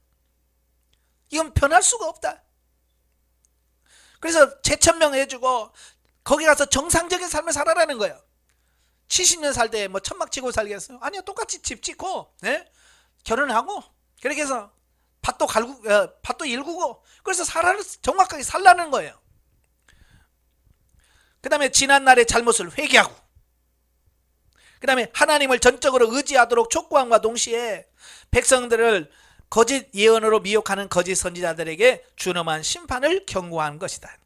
이건 변할 수가 없다, 그래서 재천명해주고 거기 가서 정상적인 삶을 살아라는 거예요. 70년 살 때 뭐 천막 치고 살겠어요? 아니요, 똑같이 집 짓고, 네? 결혼하고 그렇게 해서 밭도 일구고, 그래서 정확하게 살라는 거예요. 그 다음에 지난날의 잘못을 회개하고, 그 다음에 하나님을 전적으로 의지하도록 촉구함과 동시에 백성들을 거짓 예언으로 미혹하는 거짓 선지자들에게 준엄한 심판을 경고한 것이다.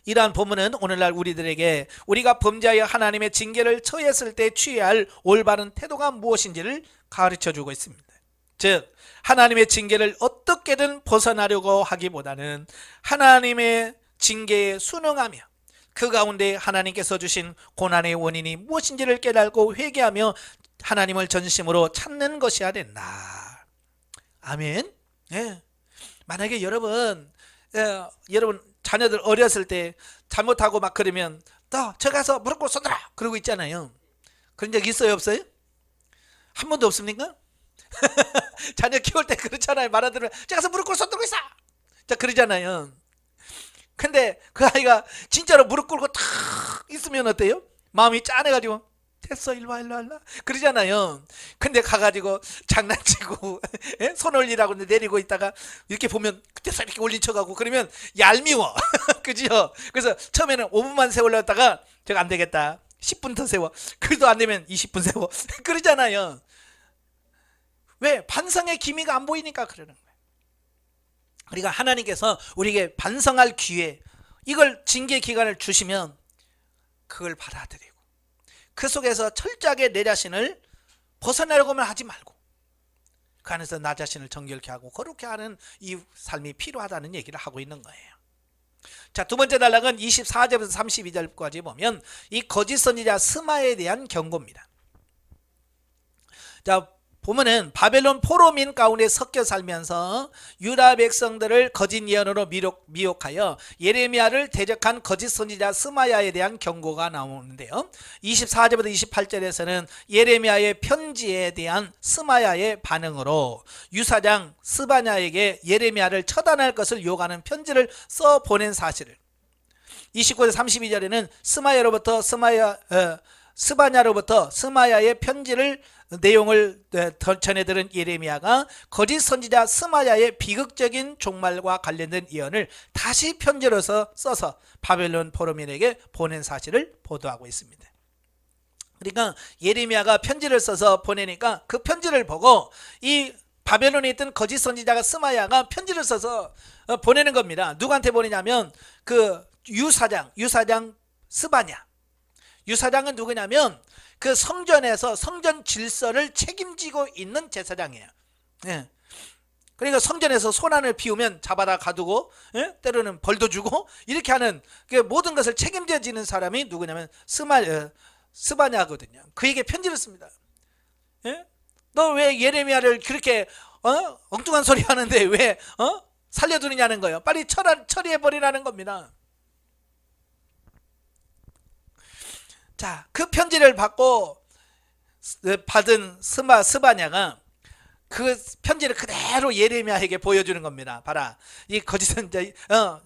이러한 본문은 오늘날 우리들에게 우리가 범죄하여 하나님의 징계를 처했을 때 취해야 할 올바른 태도가 무엇인지를 가르쳐주고 있습니다. 즉 하나님의 징계를 어떻게든 벗어나려고 하기보다는 하나님의 징계에 순응하며 그 가운데 하나님께서 주신 고난의 원인이 무엇인지를 깨달고 회개하며 하나님을 전심으로 찾는 것이어야 된다. 아멘. 예. 만약에 여러분 자녀들 어렸을 때 잘못하고 막 그러면 저 가서 무릎 꿇고 쏟아라 그러고 있잖아요. 그런 적 있어요, 없어요? 한 번도 없습니까? 자녀 키울 때 그렇잖아요. 말 안 들으면 저 가서 무릎 꿇고 쏟들고 있어, 자 그러잖아요. 근데 그 아이가 진짜로 무릎 꿇고 탁 있으면 어때요? 마음이 짠해가지고 됐어, 일로와 그러잖아요. 근데 가가지고 장난치고 손 올리라고 내리고 있다가 이렇게 보면 그때서 이렇게 올린 척하고 그러면 얄미워. 그죠? 그래서 처음에는 5분만 세우려다가 제가 안 되겠다, 10분 더 세워, 그래도 안 되면 20분 세워 그러잖아요. 왜? 반성의 기미가 안 보이니까 그러는 거예요. 그러니까 하나님께서 우리에게 반성할 기회, 이걸 징계 기간을 주시면 그걸 받아들이고 그 속에서 철저하게 내 자신을 벗어나려고만 하지 말고 그 안에서 나 자신을 정결케 하고 거룩케 하는 이 삶이 필요하다는 얘기를 하고 있는 거예요. 자, 두 번째 단락은 24절부터 32절까지 보면 이 거짓 선지자 스마야에 대한 경고입니다. 자, 보면은 바벨론 포로민 가운데 섞여 살면서 유다 백성들을 거짓 예언으로 미혹하여 예레미야를 대적한 거짓 선지자 스마야에 대한 경고가 나오는데요. 24절부터 28절에서는 예레미야의 편지에 대한 스마야의 반응으로 유사장 스바냐에게 예레미야를 처단할 것을 요구하는 편지를 써 보낸 사실을, 29절 32절에는 스바냐로부터 스마야의 편지를 내용을 전해들은 예레미야가 거짓 선지자 스마야의 비극적인 종말과 관련된 예언을 다시 편지로서 써서 바벨론 포로민에게 보낸 사실을 보도하고 있습니다. 그러니까 예레미야가 편지를 써서 보내니까 그 편지를 보고 이 바벨론에 있던 거짓 선지자가 스마야가 편지를 써서 보내는 겁니다. 누구한테 보내냐면 그 유사장 스바냐. 유사장은 누구냐면 그 성전에서 성전 질서를 책임지고 있는 제사장이에요. 예. 그러니까 성전에서 소란을 피우면 잡아다 가두고, 때로는 벌도 주고 이렇게 하는 그 모든 것을 책임져지는 사람이 누구냐면 스바냐거든요. 그에게 편지를 씁니다. 너 왜 예레미야를 그렇게 엉뚱한 소리 하는데 왜 살려두느냐는 거예요. 빨리 처리해버리라는 겁니다. 자, 그 편지를 받은 스바냐가 그 편지를 그대로 예레미야에게 보여주는 겁니다. 봐라, 이 거짓 선지자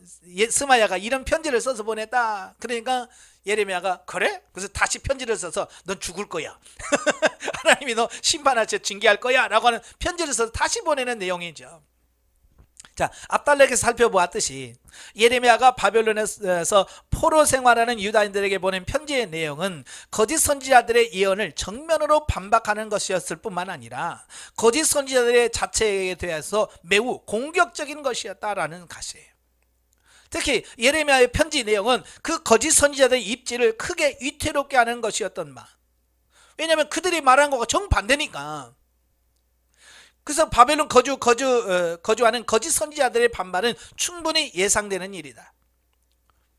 스마야가 이런 편지를 써서 보냈다. 그러니까 예레미야가 그래? 그래서 다시 편지를 써서 넌 죽을 거야. 하나님이 너 심판할 때 징계할 거야 라고 하는 편지를 써서 다시 보내는 내용이죠. 자, 앞단락에서 살펴보았듯이 예레미야가 바벨론에서 포로 생활하는 유다인들에게 보낸 편지의 내용은 거짓 선지자들의 예언을 정면으로 반박하는 것이었을 뿐만 아니라 거짓 선지자들의 자체에 대해서 매우 공격적인 것이었다라는 것이에요. 특히 예레미야의 편지 내용은 그 거짓 선지자들의 입지를 크게 위태롭게 하는 것이었던 바. 왜냐하면 그들이 말한 것과 정반대니까. 그래서 바벨론 거주하는 거짓 선지자들의 반발은 충분히 예상되는 일이다.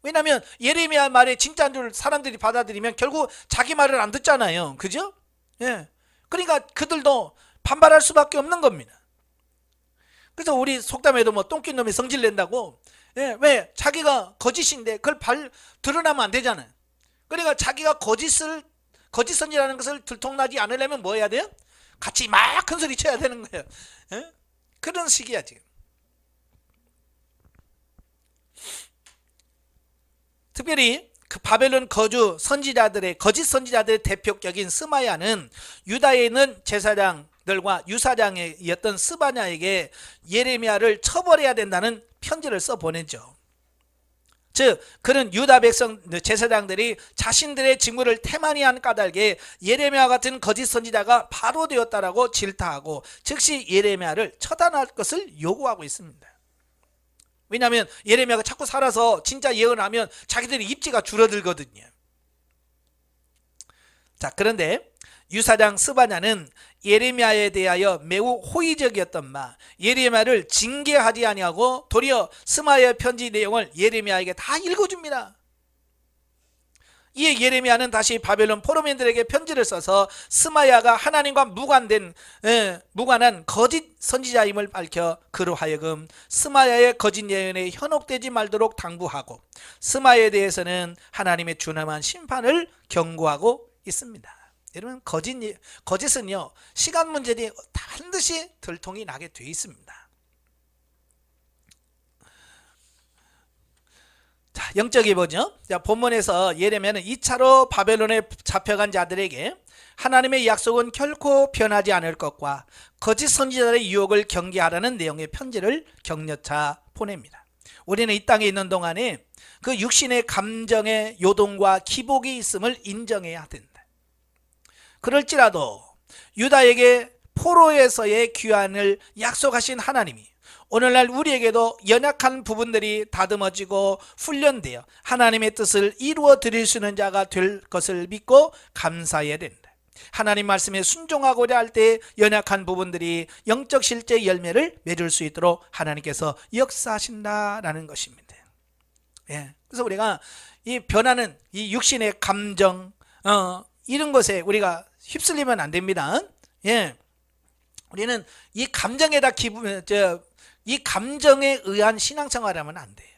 왜냐하면 예레미야 말에 진짜인 줄 사람들이 받아들이면 결국 자기 말을 안 듣잖아요. 그죠? 예. 그러니까 그들도 반발할 수밖에 없는 겁니다. 그래서 우리 속담에도 뭐 똥낀 놈이 성질 낸다고. 예, 왜? 자기가 거짓인데 그걸 드러나면 안 되잖아요. 그러니까 자기가 거짓 선지라는 것을 들통나지 않으려면 뭐 해야 돼요? 같이 막 큰 소리 쳐야 되는 거예요. 예? 그런 식이야 지금. 특별히 그 바벨론 거주 선지자들의 거짓 선지자들의 대표격인 스마야는 유다에 있는 제사장들과 유사장이었던 스바냐에게 예레미야를 처벌해야 된다는 편지를 써 보냈죠. 즉 그는 유다 백성 제사장들이 자신들의 직무를 태만히 까닭에 예레미야 같은 거짓 선지자가 바로 되었다라고 질타하고 즉시 예레미야를 처단할 것을 요구하고 있습니다. 왜냐하면 예레미야가 자꾸 살아서 진짜 예언하면 자기들의 입지가 줄어들거든요. 자, 그런데 유사장 스바냐는 예레미야에 대하여 매우 호의적이었던 마, 예레미야를 징계하지 아니하고 도리어 스마야의 편지 내용을 예레미야에게 다 읽어줍니다. 이에 예레미야는 다시 바벨론 포로민들에게 편지를 써서 스마야가 하나님과 무관한 거짓 선지자임을 밝혀 그로 하여금 스마야의 거짓 예언에 현혹되지 말도록 당부하고 스마야에 대해서는 하나님의 준엄한 심판을 경고하고 있습니다. 여러분 거짓은요 시간 문제니 반드시 들통이 나게 되어 있습니다. 자, 영적이 뭐죠? 자, 본문에서 예레미야는 2차로 바벨론에 잡혀간 자들에게 하나님의 약속은 결코 변하지 않을 것과 거짓 선지자들의 유혹을 경계하라는 내용의 편지를 격려차 보냅니다. 우리는 이 땅에 있는 동안에 그 육신의 감정의 요동과 기복이 있음을 인정해야 된다. 그럴지라도 유다에게 포로에서의 귀환을 약속하신 하나님이 오늘날 우리에게도 연약한 부분들이 다듬어지고 훈련되어 하나님의 뜻을 이루어 드릴 수 있는 자가 될 것을 믿고 감사해야 된다. 하나님 말씀에 순종하고자 할 때 연약한 부분들이 영적 실제 열매를 맺을 수 있도록 하나님께서 역사하신다라는 것입니다. 예. 그래서 우리가 이 변하는 이 육신의 감정 이런 것에 우리가 휩쓸리면 안 됩니다. 예. 우리는 이 감정에다 이 감정에 의한 신앙생활을 하면 안 돼요.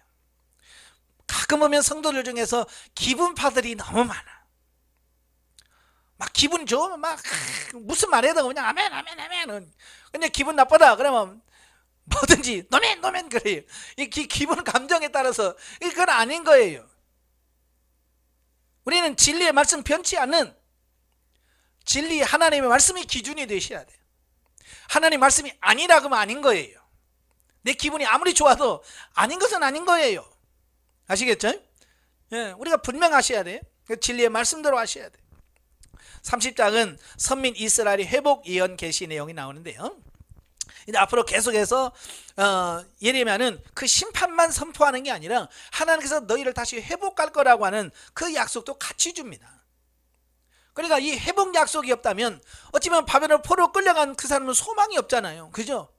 가끔 보면 성도들 중에서 기분파들이 너무 많아. 막 기분 좋으면 막 무슨 말 해도 그냥 아멘 아멘 아멘. 근데 기분 나쁘다 그러면 뭐든지 노멘 노멘 그래요. 이 기분 감정에 따라서 그건 아닌 거예요. 우리는 진리의 말씀 변치 않는 진리 하나님의 말씀이 기준이 되셔야 돼요. 하나님 말씀이 아니라 그러면 아닌 거예요. 내 기분이 아무리 좋아도 아닌 것은 아닌 거예요. 아시겠죠? 예, 우리가 분명하셔야 돼요. 진리의 말씀대로 하셔야 돼요. 30장은 선민 이스라엘의 회복 예언 계시 내용이 나오는데요. 이제 앞으로 계속해서 예레미야는 그 심판만 선포하는 게 아니라 하나님께서 너희를 다시 회복할 거라고 하는 그 약속도 같이 줍니다. 그러니까 이 회복 약속이 없다면 어찌보면 바벨론 포로 끌려간 그 사람은 소망이 없잖아요. 그죠?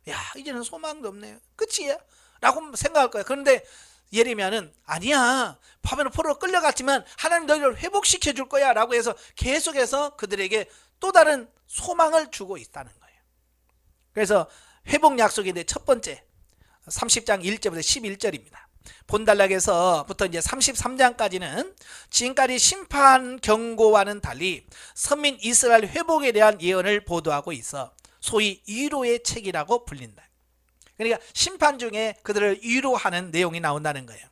야, 이제는 소망도 없네요. 끝이야? 라고 생각할 거야. 그런데 예레미야는 아니야. 바벨론 포로로 끌려갔지만 하나님 너희를 회복시켜 줄 거야 라고 해서 계속해서 그들에게 또 다른 소망을 주고 있다는 거예요. 그래서 회복 약속인데 첫 번째 30장 1절부터 11절입니다. 본단락에서부터 이제 33장까지는 지금까지 심판 경고와는 달리 선민 이스라엘 회복에 대한 예언을 보도하고 있어 소위 위로의 책이라고 불린다. 그러니까 심판 중에 그들을 위로하는 내용이 나온다는 거예요.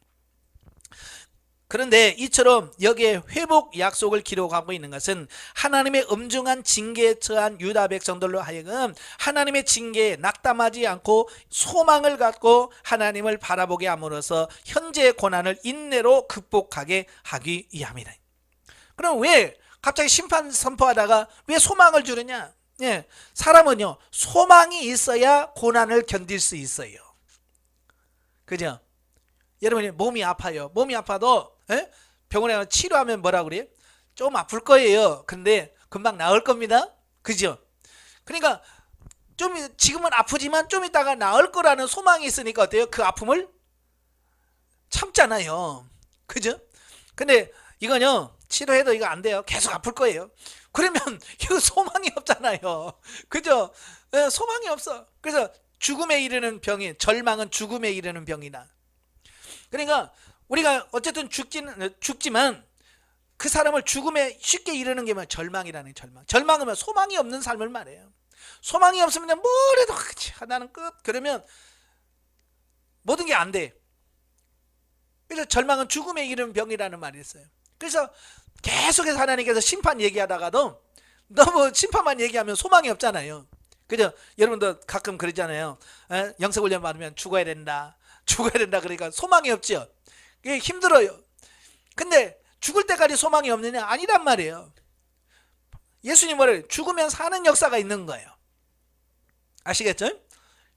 그런데 이처럼 여기에 회복 약속을 기록하고 있는 것은 하나님의 엄중한 징계에 처한 유다 백성들로 하여금 하나님의 징계에 낙담하지 않고 소망을 갖고 하나님을 바라보게 함으로써 현재의 고난을 인내로 극복하게 하기 위함이다. 그럼 왜 갑자기 심판 선포하다가 왜 소망을 주느냐? 예, 사람은요 소망이 있어야 고난을 견딜 수 있어요. 그죠? 여러분이 몸이 아파요. 몸이 아파도 병원에 가서 치료하면 뭐라 그래요? 좀 아플 거예요. 근데 금방 나을 겁니다. 그죠? 그러니까 지금은 아프지만 좀 있다가 나을 거라는 소망이 있으니까 어때요? 그 아픔을 참잖아요. 그죠? 근데 이거는요, 치료해도 이거 안 돼요. 계속 아플 거예요. 그러면 이거 소망이 없잖아요. 그죠? 예, 소망이 없어. 그래서 죽음에 이르는 병이, 절망은 죽음에 이르는 병이다. 그러니까 우리가 어쨌든 죽지만 그 사람을 죽음에 쉽게 이르는 게 뭐야? 절망이라는 절망. 절망은 소망이 없는 삶을 말해요. 소망이 없으면 뭘 해도 나는 끝. 그러면 모든 게 안 돼. 그래서 절망은 죽음에 이르는 병이라는 말이 있어요. 그래서 계속해서 하나님께서 심판 얘기하다가도 너무 심판만 얘기하면 소망이 없잖아요. 그죠? 여러분도 가끔 그러잖아요. 영성훈련 받으면 죽어야 된다. 죽어야 된다. 그러니까 소망이 없죠. 이게 힘들어요. 근데 죽을 때까지 소망이 없느냐? 아니란 말이에요. 예수님 말을 죽으면 사는 역사가 있는 거예요. 아시겠죠?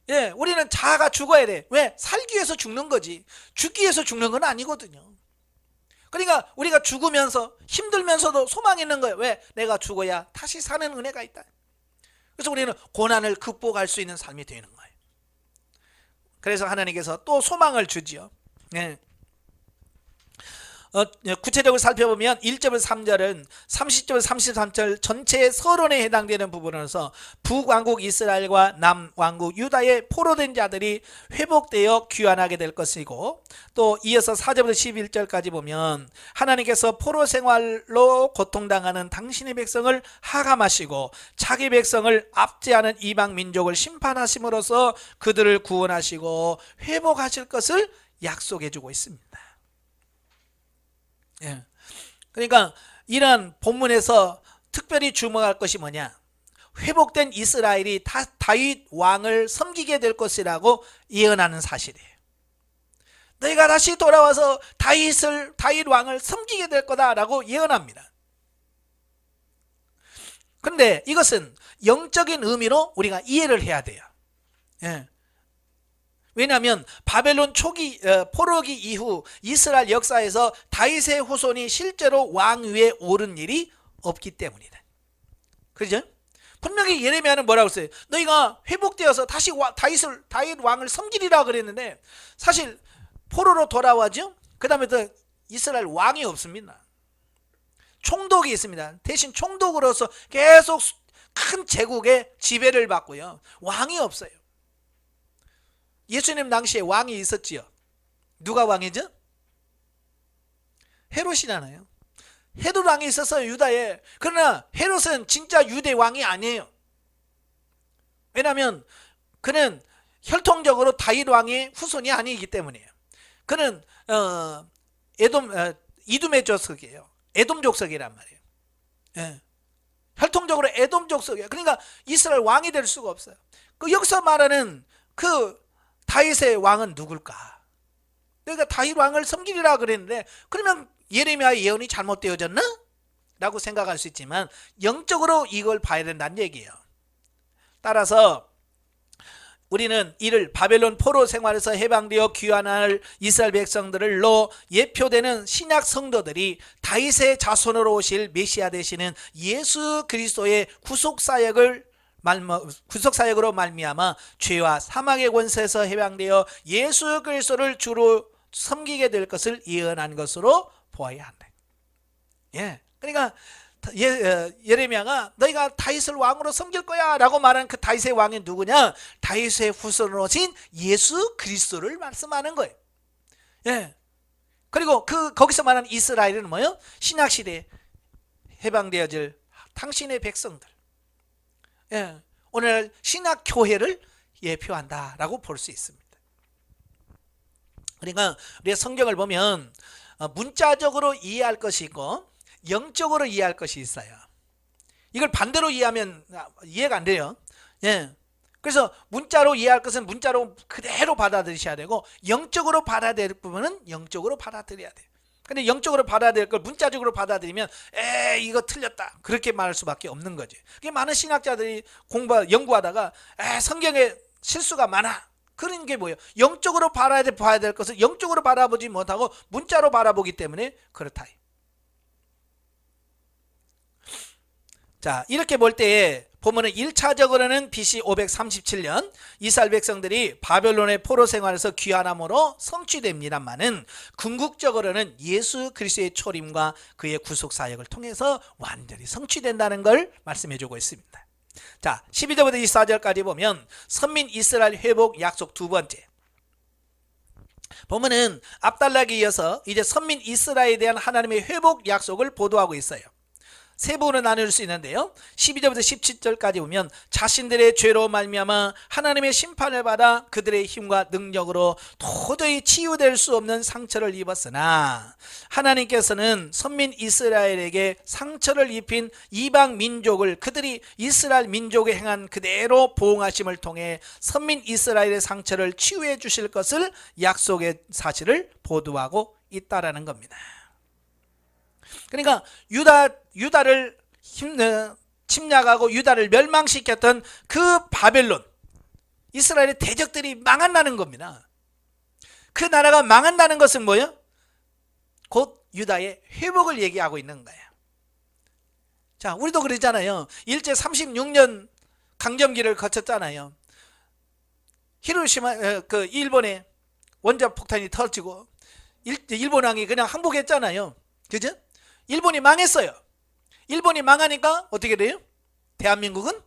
예, 우리는 자아가 죽어야 돼. 왜? 살기 위해서 죽는 거지. 죽기 위해서 죽는 건 아니거든요. 그러니까 우리가 죽으면서 힘들면서도 소망이 있는 거예요. 왜? 내가 죽어야 다시 사는 은혜가 있다. 그래서 우리는 고난을 극복할 수 있는 삶이 되는 거예요. 그래서 하나님께서 또 소망을 주지요. 예. 구체적으로 살펴보면 1절부터 3절은 30절부터 33절 전체의 서론에 해당되는 부분으로서 북왕국 이스라엘과 남왕국 유다의 포로된 자들이 회복되어 귀환하게 될 것이고, 또 이어서 4절부터 11절까지 보면 하나님께서 포로 생활로 고통당하는 당신의 백성을 하감하시고 자기 백성을 압제하는 이방 민족을 심판하심으로써 그들을 구원하시고 회복하실 것을 약속해 주고 있습니다. 예. 그러니까 이런 본문에서 특별히 주목할 것이 뭐냐? 회복된 이스라엘이 다윗 왕을 섬기게 될 것이라고 예언하는 사실이에요. 너희가 다시 돌아와서 다윗 왕을 섬기게 될 거다라고 예언합니다. 그런데 이것은 영적인 의미로 우리가 이해를 해야 돼요. 예. 왜냐하면 바벨론 초기 포로기 이후 이스라엘 역사에서 다윗의 후손이 실제로 왕위에 오른 일이 없기 때문이다. 그렇죠? 분명히 예레미야는 뭐라고 했어요? 너희가 회복되어서 다시 다윗 왕을 섬기리라 그랬는데 사실 포로로 돌아와죠. 그 다음에 또 이스라엘 왕이 없습니다. 총독이 있습니다. 대신 총독으로서 계속 큰 제국의 지배를 받고요. 왕이 없어요. 예수님 당시에 왕이 있었지요. 누가 왕이죠? 헤롯이잖아요. 헤롯 왕이 있었어요, 유다에. 그러나 헤롯은 진짜 유대 왕이 아니에요. 왜냐하면 그는 혈통적으로 다윗 왕의 후손이 아니기 때문이에요. 그는 이두메 족속이에요. 에돔 족속이란 말이에요. 예. 혈통적으로 에돔 족속이에요. 그러니까 이스라엘 왕이 될 수가 없어요. 그 여기서 말하는 그 다윗의 왕은 누굴까? 그러니까 다윗 왕을 섬기리라 그랬는데 그러면 예레미야의 예언이 잘못되어졌나? 라고 생각할 수 있지만 영적으로 이걸 봐야 된다는 얘기예요. 따라서 우리는 이를 바벨론 포로 생활에서 해방되어 귀환할 이스라엘 백성들로 예표되는 신약 성도들이 다윗의 자손으로 오실 메시아 되시는 예수 그리스도의 구속사역으로 말미암아 죄와 사망의 권세에서 해방되어 예수 그리스도를 주로 섬기게 될 것을 예언한 것으로 보아야 한다. 예, 그러니까 예레미야가 너희가 다윗을 왕으로 섬길 거야 라고 말한 그 다윗의 왕이 누구냐? 다윗의 후손으로 오신 예수 그리스도를 말씀하는 거예요. 예. 그리고 거기서 말하는 이스라엘은 뭐예요? 신약시대에 해방되어질 당신의 백성들. 예, 오늘 신약교회를 예표한다라고 볼 수 있습니다. 그러니까 우리가 성경을 보면 문자적으로 이해할 것이 있고 영적으로 이해할 것이 있어요. 이걸 반대로 이해하면 이해가 안 돼요. 예, 그래서 문자로 이해할 것은 문자로 그대로 받아들이셔야 되고 영적으로 받아들일 부분은 영적으로 받아들여야 돼요. 근데 영적으로 받아들일 걸 문자적으로 받아들이면 이거 틀렸다 그렇게 말할 수밖에 없는 거죠. 그게 많은 신학자들이 연구하다가 성경에 실수가 많아 그런 게 뭐예요? 영적으로 봐야 될 것을 영적으로 바라보지 못하고 문자로 바라보기 때문에 그렇다. 자, 이렇게 볼 때에 보면은 1차적으로는 BC 537년 이스라엘 백성들이 바벨론의 포로 생활에서 귀환함으로 성취됩니다만은 궁극적으로는 예수 그리스도의 초림과 그의 구속 사역을 통해서 완전히 성취된다는 걸 말씀해 주고 있습니다. 자, 12절부터 24절까지 보면 선민 이스라엘 회복 약속 두 번째. 보면은 압달락에 이어서 이제 선민 이스라엘에 대한 하나님의 회복 약속을 보도하고 있어요. 세 부분으로 나눌 수 있는데요. 12절부터 17절까지 보면 자신들의 죄로 말미암아 하나님의 심판을 받아 그들의 힘과 능력으로 도저히 치유될 수 없는 상처를 입었으나 하나님께서는 선민 이스라엘에게 상처를 입힌 이방 민족을 그들이 이스라엘 민족에 행한 그대로 보응하심을 통해 선민 이스라엘의 상처를 치유해 주실 것을 약속의 사실을 보도하고 있다라는 겁니다. 그러니까 유다를 침략하고 유다를 멸망시켰던 그 바벨론, 이스라엘의 대적들이 망한다는 겁니다. 그 나라가 망한다는 것은 뭐예요? 곧 유다의 회복을 얘기하고 있는 거예요. 자, 우리도 그러잖아요. 일제 36년 강점기를 거쳤잖아요. 히로시마 그 일본의 원자 폭탄이 터지고 일본 왕이 그냥 항복했잖아요. 그죠? 일본이 망했어요. 일본이 망하니까 어떻게 돼요? 대한민국은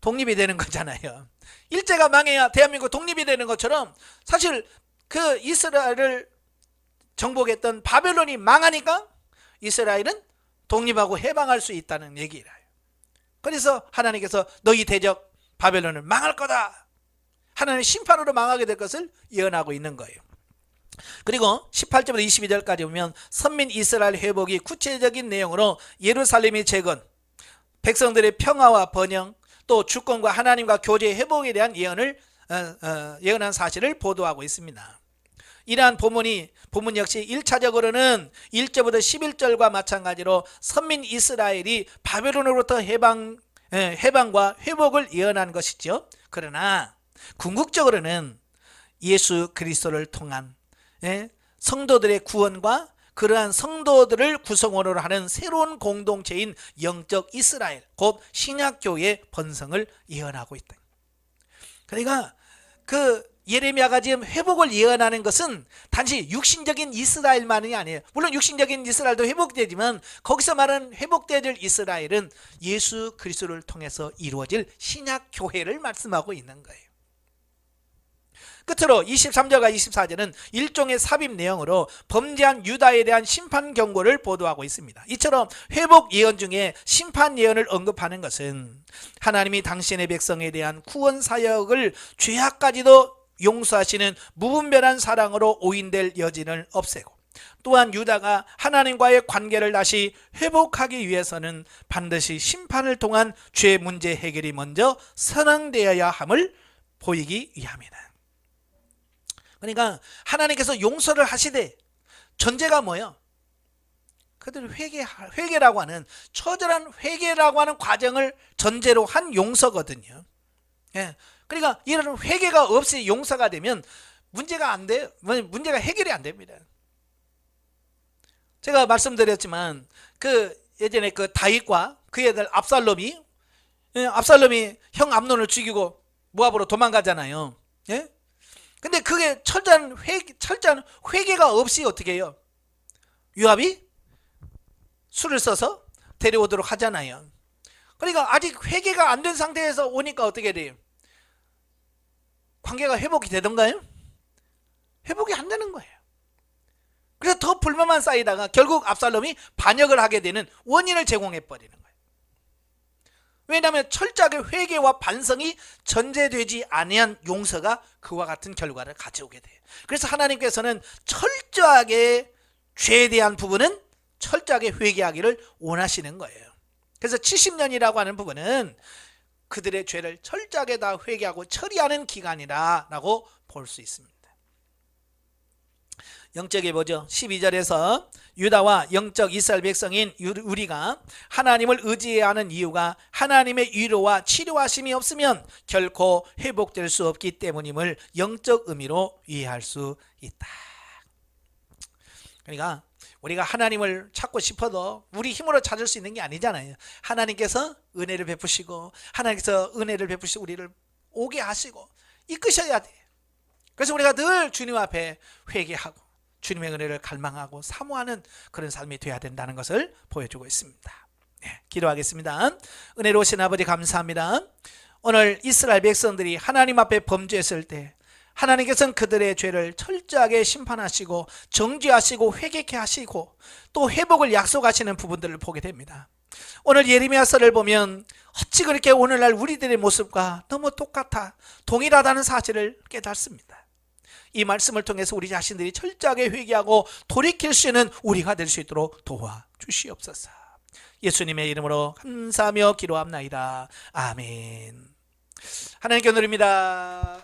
독립이 되는 거잖아요. 일제가 망해야 대한민국 독립이 되는 것처럼 사실 그 이스라엘을 정복했던 바벨론이 망하니까 이스라엘은 독립하고 해방할 수 있다는 얘기예요. 그래서 하나님께서 너희 대적 바벨론은 망할 거다. 하나님의 심판으로 망하게 될 것을 예언하고 있는 거예요. 그리고 18절부터 22절까지 보면 선민 이스라엘 회복이 구체적인 내용으로 예루살렘의 재건, 백성들의 평화와 번영, 또 주권과 하나님과 교제의 회복에 대한 예언한 사실을 보도하고 있습니다. 이러한 본문 역시 1차적으로는 1절부터 11절과 마찬가지로 선민 이스라엘이 바벨론으로부터 해방과 회복을 예언한 것이죠. 그러나 궁극적으로는 예수 그리스도를 통한 성도들의 구원과 그러한 성도들을 구성원으로 하는 새로운 공동체인 영적 이스라엘, 곧 신약교회의 번성을 예언하고 있다. 그러니까 그 예레미야가 지금 회복을 예언하는 것은 단지 육신적인 이스라엘만이 아니에요. 물론 육신적인 이스라엘도 회복되지만 거기서 말하는 회복될 이스라엘은 예수 그리스도를 통해서 이루어질 신약교회를 말씀하고 있는 거예요. 끝으로 23절과 24절은 일종의 삽입 내용으로 범죄한 유다에 대한 심판 경고를 보도하고 있습니다. 이처럼 회복 예언 중에 심판 예언을 언급하는 것은 하나님이 당신의 백성에 대한 구원 사역을 죄악까지도 용서하시는 무분별한 사랑으로 오인될 여지를 없애고, 또한 유다가 하나님과의 관계를 다시 회복하기 위해서는 반드시 심판을 통한 죄 문제 해결이 먼저 선행되어야 함을 보이기 위함이다. 그러니까 하나님께서 용서를 하시되 전제가 뭐예요? 그들 회개라고 하는 처절한 회개라고 하는 과정을 전제로 한 용서거든요. 예. 그러니까 이런 회개가 없이 용서가 되면 문제가 안 돼요. 문제가 해결이 안 됩니다. 제가 말씀드렸지만 그 예전에 그 다윗과 그의 아들 압살롬이 형 암논을 죽이고 모압으로 도망가잖아요. 예? 근데 그게 철저한 회개가 없이 어떻게 해요? 요압이 술을 써서 데려오도록 하잖아요. 그러니까 아직 회개가 안 된 상태에서 오니까 어떻게 돼요? 관계가 회복이 되던가요? 회복이 안 되는 거예요. 그래서 더 불만만 쌓이다가 결국 압살롬이 반역을 하게 되는 원인을 제공해 버리는 거예요. 왜냐하면 철저하게 회개와 반성이 전제되지 아니한 용서가 그와 같은 결과를 가져오게 돼요. 그래서 하나님께서는 철저하게 죄에 대한 부분은 철저하게 회개하기를 원하시는 거예요. 그래서 70년이라고 하는 부분은 그들의 죄를 철저하게 다 회개하고 처리하는 기간이라고 볼 수 있습니다. 영적에 보죠. 12절에서 유다와 영적 이스라엘 백성인 우리가 하나님을 의지해야 하는 이유가 하나님의 위로와 치료하심이 없으면 결코 회복될 수 없기 때문임을 영적 의미로 이해할 수 있다. 그러니까 우리가 하나님을 찾고 싶어도 우리 힘으로 찾을 수 있는 게 아니잖아요. 하나님께서 은혜를 베푸시고 하나님께서 은혜를 베푸시고 우리를 오게 하시고 이끄셔야 돼. 그래서 우리가 늘 주님 앞에 회개하고 주님의 은혜를 갈망하고 사모하는 그런 삶이 되어야 된다는 것을 보여주고 있습니다. 네, 기도하겠습니다. 은혜로우신 아버지 감사합니다. 오늘 이스라엘 백성들이 하나님 앞에 범죄했을 때 하나님께서는 그들의 죄를 철저하게 심판하시고 정죄하시고 회개케 하시고 또 회복을 약속하시는 부분들을 보게 됩니다. 오늘 예레미야서를 보면 어찌 그렇게 오늘날 우리들의 모습과 너무 똑같아 동일하다는 사실을 깨닫습니다. 이 말씀을 통해서 우리 자신들이 철저하게 회개하고 돌이킬 수 있는 우리가 될 수 있도록 도와주시옵소서. 예수님의 이름으로 감사하며 기도합나이다. 아멘. 하나님께 드립니다.